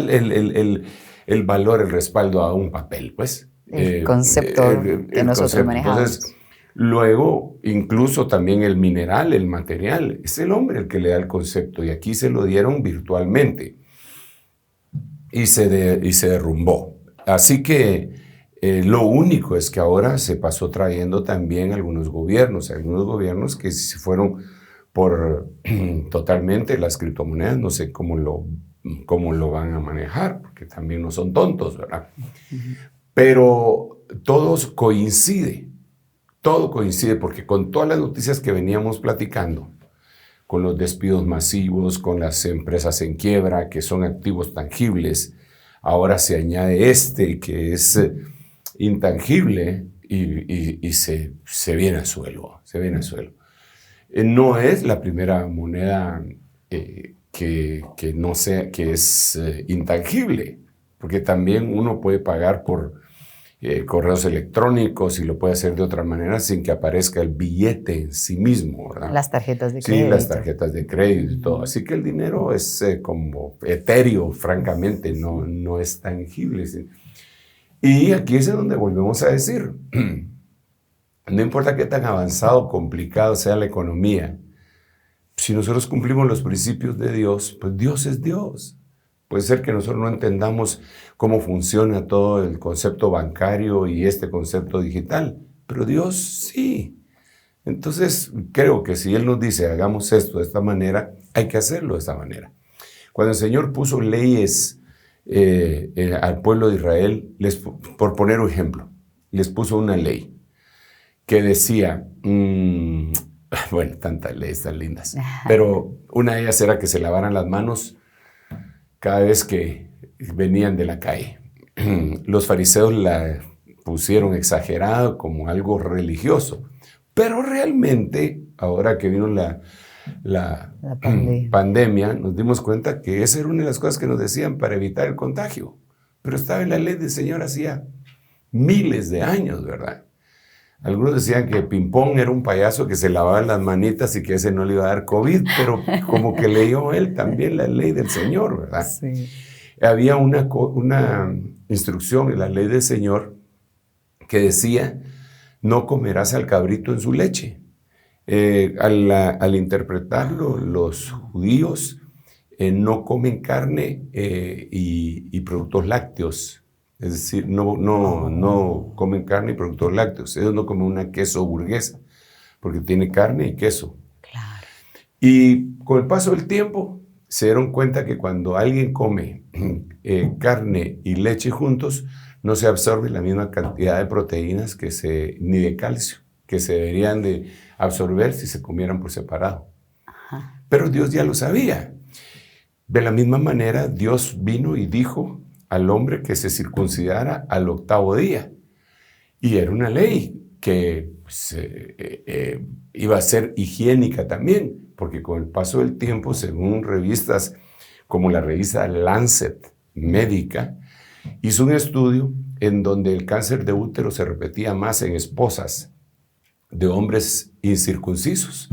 el valor, el respaldo a un papel? Pues el concepto que nosotros manejamos. Entonces, luego, incluso también el mineral, el material, es el hombre el que le da el concepto, y aquí se lo dieron virtualmente y se derrumbó. Así que lo único es que ahora se pasó trayendo también algunos gobiernos que se fueron por totalmente las criptomonedas, no sé cómo lo van a manejar, porque también no son tontos, ¿verdad? Pero todo coincide, porque con todas las noticias que veníamos platicando, con los despidos masivos, con las empresas en quiebra, que son activos tangibles, ahora se añade que es intangible y se viene al suelo, No es la primera moneda que es intangible, porque también uno puede pagar por correos electrónicos y lo puede hacer de otra manera sin que aparezca el billete en sí mismo, ¿verdad? Las tarjetas de crédito. Sí, las tarjetas de crédito y todo. Así que el dinero es como etéreo, francamente, no es tangible. ¿Sí? Y aquí es donde volvemos a decir, no importa qué tan avanzado o complicado sea la economía, si nosotros cumplimos los principios de Dios, pues Dios es Dios. Puede ser que nosotros no entendamos cómo funciona todo el concepto bancario y este concepto digital, pero Dios sí. Entonces, creo que si Él nos dice, hagamos esto de esta manera, hay que hacerlo de esta manera. Cuando el Señor puso leyes al pueblo de Israel, por poner un ejemplo, les puso una ley que decía, bueno, tantas leyes tan lindas, pero una de ellas era que se lavaran las manos cada vez que venían de la calle. Los fariseos la pusieron exagerado como algo religioso, pero realmente, ahora que vino la pandemia, nos dimos cuenta que esa era una de las cosas que nos decían para evitar el contagio. Pero estaba en la ley del Señor hacía miles de años, ¿verdad? Algunos decían que Pimpón era un payaso que se lavaba las manitas y que ese no le iba a dar COVID, pero como que leyó él también la ley del Señor, ¿verdad? Sí. Había una instrucción en la ley del Señor que decía, no comerás al cabrito en su leche. Al interpretarlo, los judíos no comen carne y productos lácteos. Es decir, no comen carne y productos lácteos. Ellos no comen una queso burguesa, porque tiene carne y queso. Claro. Y con el paso del tiempo, se dieron cuenta que cuando alguien come carne y leche juntos, no se absorbe la misma cantidad de proteínas ni de calcio que se deberían de absorber si se comieran por separado. Ajá. Pero Dios ya lo sabía. De la misma manera, Dios vino y dijo al hombre que se circuncidara al 8º día. Y era una ley que pues, iba a ser higiénica también, porque con el paso del tiempo, según revistas como la revista Lancet Médica, hizo un estudio en donde el cáncer de útero se repetía más en esposas de hombres incircuncisos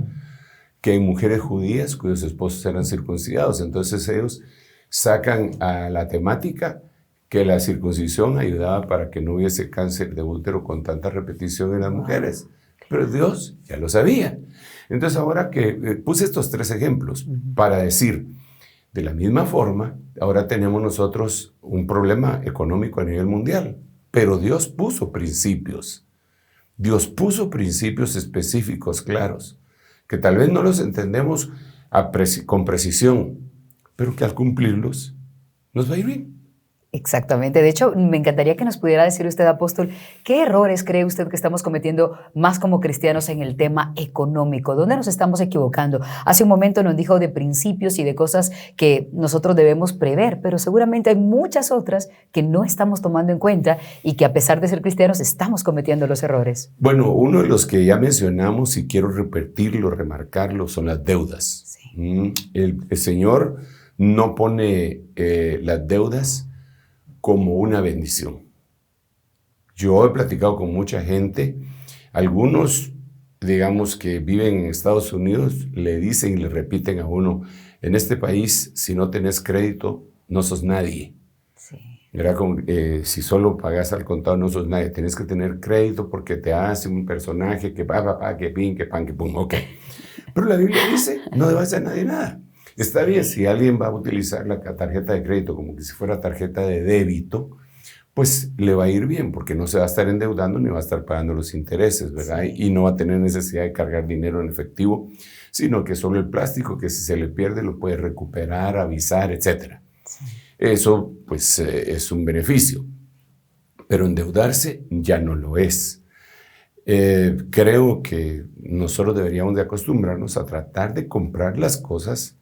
que en mujeres judías cuyos esposos eran circuncidados. Entonces ellos sacan a la temática que la circuncisión ayudaba para que no hubiese cáncer de útero con tanta repetición en las mujeres. Pero Dios ya lo sabía. Entonces ahora que puse estos 3 ejemplos para decir, de la misma forma, ahora tenemos nosotros un problema económico a nivel mundial, pero Dios puso principios. Dios puso principios específicos, claros, que tal vez no los entendemos con precisión, pero que al cumplirlos nos va a ir bien. Exactamente. De hecho, me encantaría que nos pudiera decir usted, apóstol, ¿qué errores cree usted que estamos cometiendo más como cristianos en el tema económico? ¿Dónde nos estamos equivocando? Hace un momento nos dijo de principios y de cosas que nosotros debemos prever, pero seguramente hay muchas otras que no estamos tomando en cuenta y que a pesar de ser cristianos estamos cometiendo los errores. Bueno, uno de los que ya mencionamos y quiero repetirlo, remarcarlo, son las deudas. Sí. El Señor no pone las deudas como una bendición. Yo he platicado con mucha gente, algunos, digamos, que viven en Estados Unidos, le dicen y le repiten a uno, en este país, si no tenés crédito, no sos nadie. Sí. ¿Verdad? Como, si solo pagas al contado, no sos nadie. Tenés que tener crédito porque te hace un personaje que pa, que pin, que pan, que pum, ok. Pero la Biblia dice, no debas a nadie nada. Está bien, si alguien va a utilizar la tarjeta de crédito como que si fuera tarjeta de débito, pues le va a ir bien, porque no se va a estar endeudando ni va a estar pagando los intereses, ¿verdad? Sí. Y no va a tener necesidad de cargar dinero en efectivo, sino que solo el plástico, que si se le pierde lo puede recuperar, avisar, etc. Sí. Eso, pues, es un beneficio. Pero endeudarse ya no lo es. Creo que nosotros deberíamos de acostumbrarnos a tratar de comprar las cosas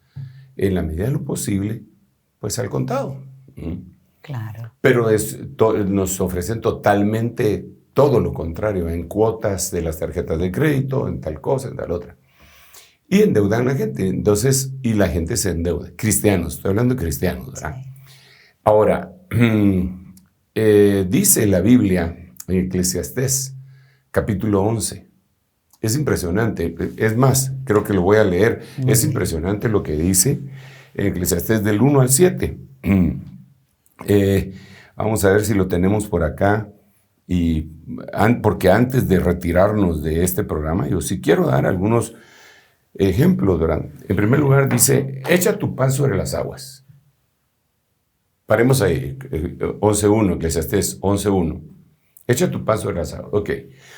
en la medida de lo posible, pues al contado. Claro. Pero nos ofrecen totalmente todo lo contrario, en cuotas de las tarjetas de crédito, en tal cosa, en tal otra. Y endeudan a la gente. Entonces, y la gente se endeuda. Cristianos, estoy hablando de cristianos, ¿verdad? Sí. Ahora, dice la Biblia en Eclesiastés, capítulo 11. Es impresionante. Es más, creo que lo voy a leer. Es impresionante lo que dice en Eclesiastés del 1 al 7. Vamos a ver si lo tenemos por acá. Porque antes de retirarnos de este programa, yo sí quiero dar algunos ejemplos. En primer lugar, dice, echa tu pan sobre las aguas. Paremos ahí, 11.1, Eclesiastés 11.1. Echa tu pan sobre las aguas. Ok.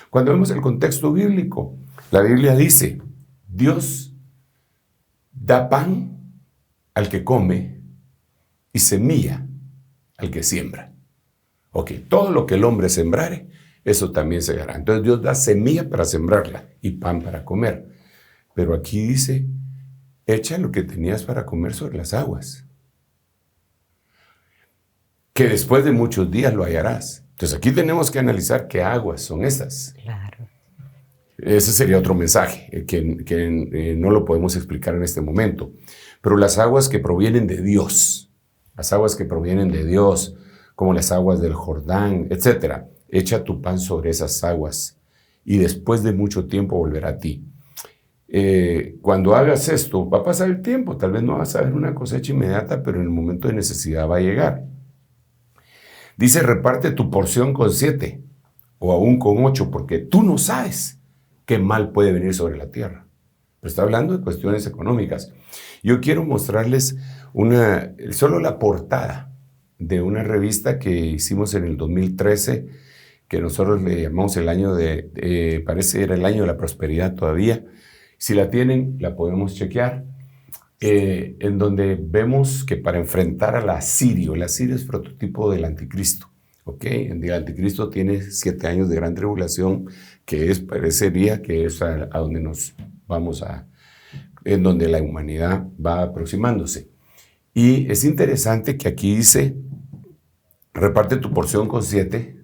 Cuando vemos el contexto bíblico, la Biblia dice, Dios da pan al que come y semilla al que siembra. Ok, todo lo que el hombre sembrare, eso también se hará. Entonces Dios da semilla para sembrarla y pan para comer. Pero aquí dice, echa lo que tenías para comer sobre las aguas, que después de muchos días lo hallarás. Entonces aquí tenemos que analizar qué aguas son esas. Claro. Ese sería otro mensaje que no lo podemos explicar en este momento. Pero las aguas que provienen de Dios, como las aguas del Jordán, etc. Echa tu pan sobre esas aguas y después de mucho tiempo volverá a ti. Cuando hagas esto, va a pasar el tiempo. Tal vez no vas a ver una cosecha inmediata, pero en el momento de necesidad va a llegar. Dice, reparte tu porción con 7 o aún con 8, porque tú no sabes qué mal puede venir sobre la tierra. Pero está hablando de cuestiones económicas. Yo quiero mostrarles solo la portada de una revista que hicimos en el 2013, que nosotros le llamamos el año parece era el año de la prosperidad todavía. Si la tienen, la podemos chequear. En donde vemos que para enfrentar al asirio, el asirio es prototipo del anticristo, ¿ok? El anticristo tiene 7 años de gran tribulación, que parecería que es a donde nos vamos en donde la humanidad va aproximándose. Y es interesante que aquí dice, reparte tu porción con 7,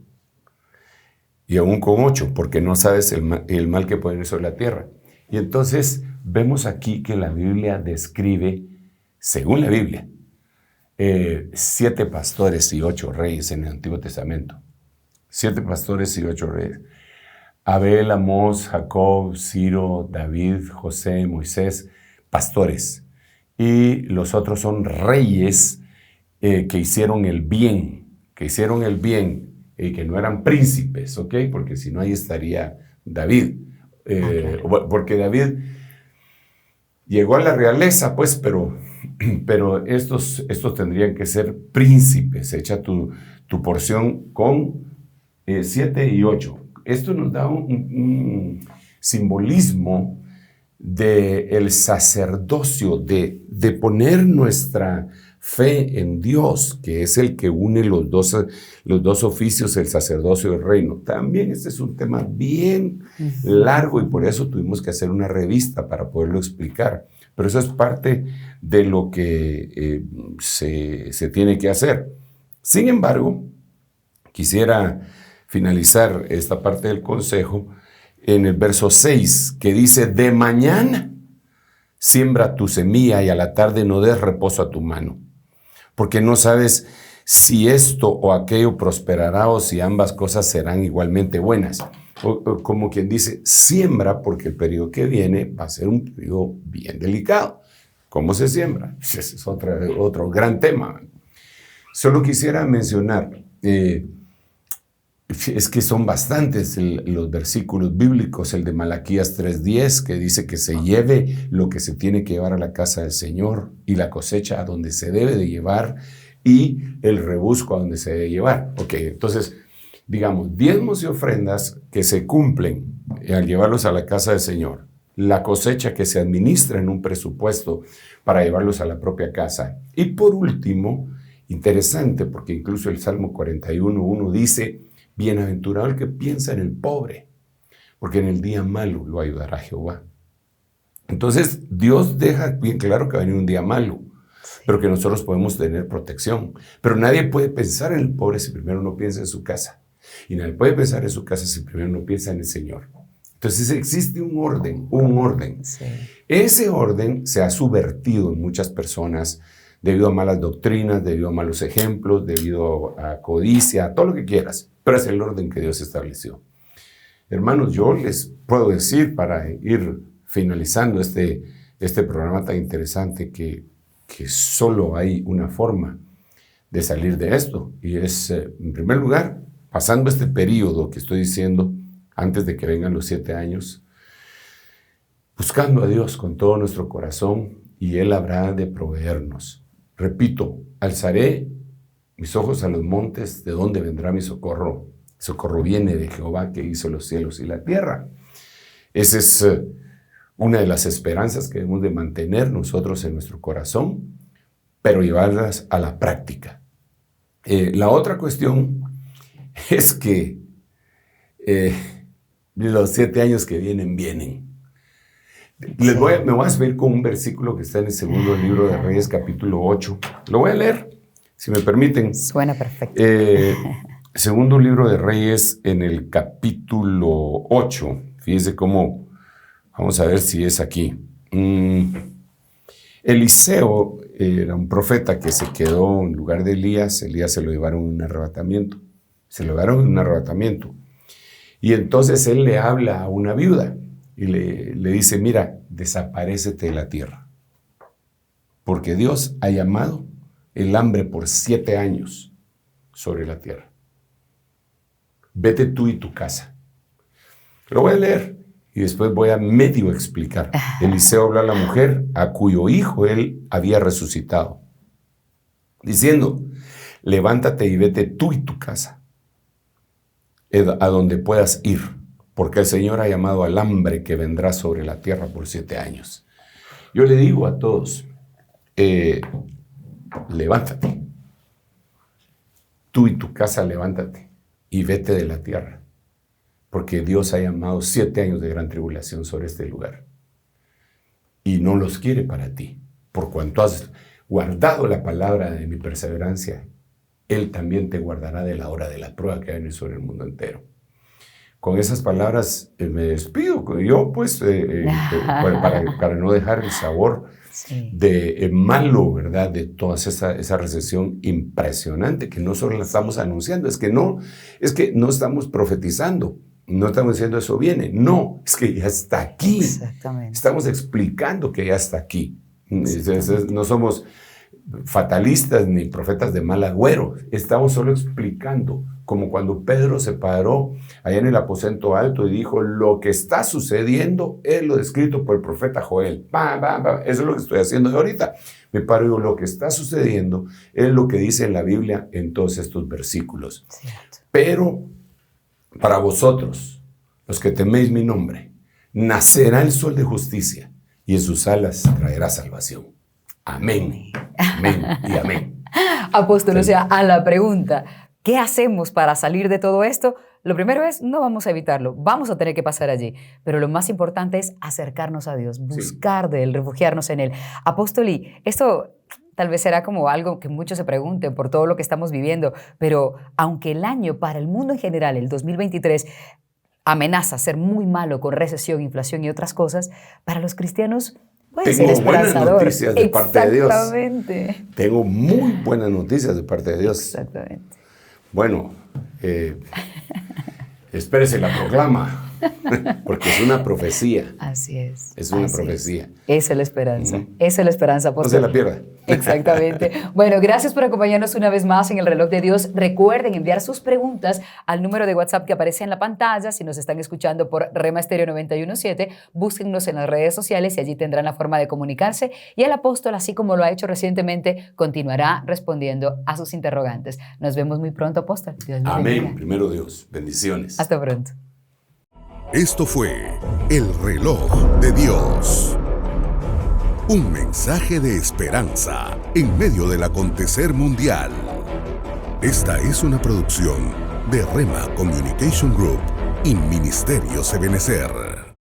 y aún con 8, porque no sabes el mal que puede venir sobre la tierra. Y entonces vemos aquí que la Biblia describe, según la Biblia, 7 pastores y 8 reyes en el Antiguo Testamento. 7 pastores y 8 reyes. Abel, Amós, Jacob, Ciro, David, José, Moisés, pastores. Y los otros son reyes que hicieron el bien, y que no eran príncipes, ¿ok? Porque si no, ahí estaría David. Porque David llegó a la realeza, pues, pero estos tendrían que ser príncipes. Echa tu porción con 7 y 8. Esto nos da un simbolismo del sacerdocio, de poner nuestra fe en Dios, que es el que une los dos oficios, el sacerdocio y el reino. También este es un tema bien largo y por eso tuvimos que hacer una revista para poderlo explicar. Pero eso es parte de lo que se tiene que hacer. Sin embargo, quisiera finalizar esta parte del consejo en el verso 6, que dice: de mañana siembra tu semilla y a la tarde no des reposo a tu mano, porque no sabes si esto o aquello prosperará o si ambas cosas serán igualmente buenas. O como quien dice, siembra, porque el periodo que viene va a ser un periodo bien delicado. ¿Cómo se siembra? Ese es otro gran tema. Solo quisiera mencionar, es que son bastantes los versículos bíblicos, el de Malaquías 3:10, que dice que se lleve lo que se tiene que llevar a la casa del Señor y la cosecha a donde se debe de llevar y el rebusco a donde se debe llevar. Ok, entonces, digamos, diezmos y ofrendas que se cumplen al llevarlos a la casa del Señor, la cosecha que se administra en un presupuesto para llevarlos a la propia casa. Y por último, interesante, porque incluso el Salmo 41:1 dice: bienaventurado el que piensa en el pobre, porque en el día malo lo ayudará Jehová. Entonces, Dios deja bien claro que va a venir un día malo, pero que nosotros podemos tener protección. Pero nadie puede pensar en el pobre si primero no piensa en su casa. Y nadie puede pensar en su casa si primero no piensa en el Señor. Entonces existe un orden. Sí. Ese orden se ha subvertido en muchas personas debido a malas doctrinas, debido a malos ejemplos, debido a codicia, a todo lo que quieras. Pero es el orden que Dios estableció. Hermanos, yo les puedo decir, para ir finalizando este programa tan interesante, que solo hay una forma de salir de esto. Y es, en primer lugar, pasando este periodo que estoy diciendo, antes de que vengan los 7 años, buscando a Dios con todo nuestro corazón, y Él habrá de proveernos. Repito, alzaré mis ojos a los montes, ¿de dónde vendrá mi socorro? Mi socorro viene de Jehová, que hizo los cielos y la tierra. Esa es una de las esperanzas que debemos de mantener nosotros en nuestro corazón, pero llevarlas a la práctica. La otra cuestión es que los 7 años que vienen. Me voy a seguir con un versículo que está en el segundo libro de Reyes, capítulo 8. Lo voy a leer, si me permiten. Suena perfecto. Segundo libro de Reyes, en el capítulo 8. Fíjense cómo, vamos a ver si es aquí. Eliseo era un profeta que se quedó en lugar de Elías. Elías se lo llevaron en un arrebatamiento. Y entonces él le habla a una viuda y le dice: mira, desaparécete de la tierra, porque Dios ha llamado el hambre por 7 años sobre la tierra. Vete tú y tu casa. Lo voy a leer y después voy a medio explicar. Eliseo habla a la mujer a cuyo hijo él había resucitado, diciendo: levántate y vete tú y tu casa a donde puedas ir, porque el Señor ha llamado al hambre que vendrá sobre la tierra por 7 años. Yo le digo a todos, levántate. Tú y tu casa, levántate y vete de la tierra, porque Dios ha llamado 7 años de gran tribulación sobre este lugar. Y no los quiere para ti, por cuanto has guardado la palabra de mi perseverancia. Él también te guardará de la hora de la prueba que va a venir sobre el mundo entero. con esas palabras me despido. Yo, pues, para no dejar el sabor de malo, ¿verdad? De toda esa recesión impresionante, que no solo la estamos anunciando, es que no estamos profetizando, no estamos diciendo eso viene, no, es que ya está aquí. Exactamente. Estamos explicando que ya está aquí. No somos fatalistas ni profetas de mal agüero, estamos solo explicando, como cuando Pedro se paró allá en el aposento alto y dijo, lo que está sucediendo es lo descrito por el profeta Joel. Eso es lo que estoy haciendo yo ahorita. Me paro y digo, lo que está sucediendo es lo que dice en la Biblia en todos estos versículos. Cierto. Pero para vosotros, los que teméis mi nombre, nacerá el sol de justicia y en sus alas traerá salvación. Amén, amén y amén. Apóstol, o sea, a la pregunta, ¿qué hacemos para salir de todo esto? Lo primero es, no vamos a evitarlo, vamos a tener que pasar allí, pero lo más importante es acercarnos a Dios, buscar de Él, refugiarnos en Él. Apóstol, y esto tal vez será como algo que muchos se pregunten por todo lo que estamos viviendo, pero aunque el año para el mundo en general, el 2023, amenaza ser muy malo con recesión, inflación y otras cosas, para los cristianos puede ser esperanzador. Buenas noticias de parte de Dios. Exactamente. Tengo muy buenas noticias de parte de Dios. Exactamente. Bueno, espérese la proclama, porque es una profecía. Así es. Es una profecía. Esa es la esperanza. Esa es la esperanza, apóstol. No se la pierda. Exactamente. Bueno, gracias por acompañarnos una vez más en el Reloj de Dios. Recuerden enviar sus preguntas al número de WhatsApp que aparece en la pantalla. Si nos están escuchando por Rema Estéreo 917, búsquennos en las redes sociales y allí tendrán la forma de comunicarse. Y el apóstol, así como lo ha hecho recientemente, continuará respondiendo a sus interrogantes. Nos vemos muy pronto, apóstol. Dios los bendiga. Amén. Primero Dios. Bendiciones. Hasta pronto. Esto fue El Reloj de Dios. Un mensaje de esperanza en medio del acontecer mundial. Esta es una producción de Rema Communication Group y Ministerio Ebenezer.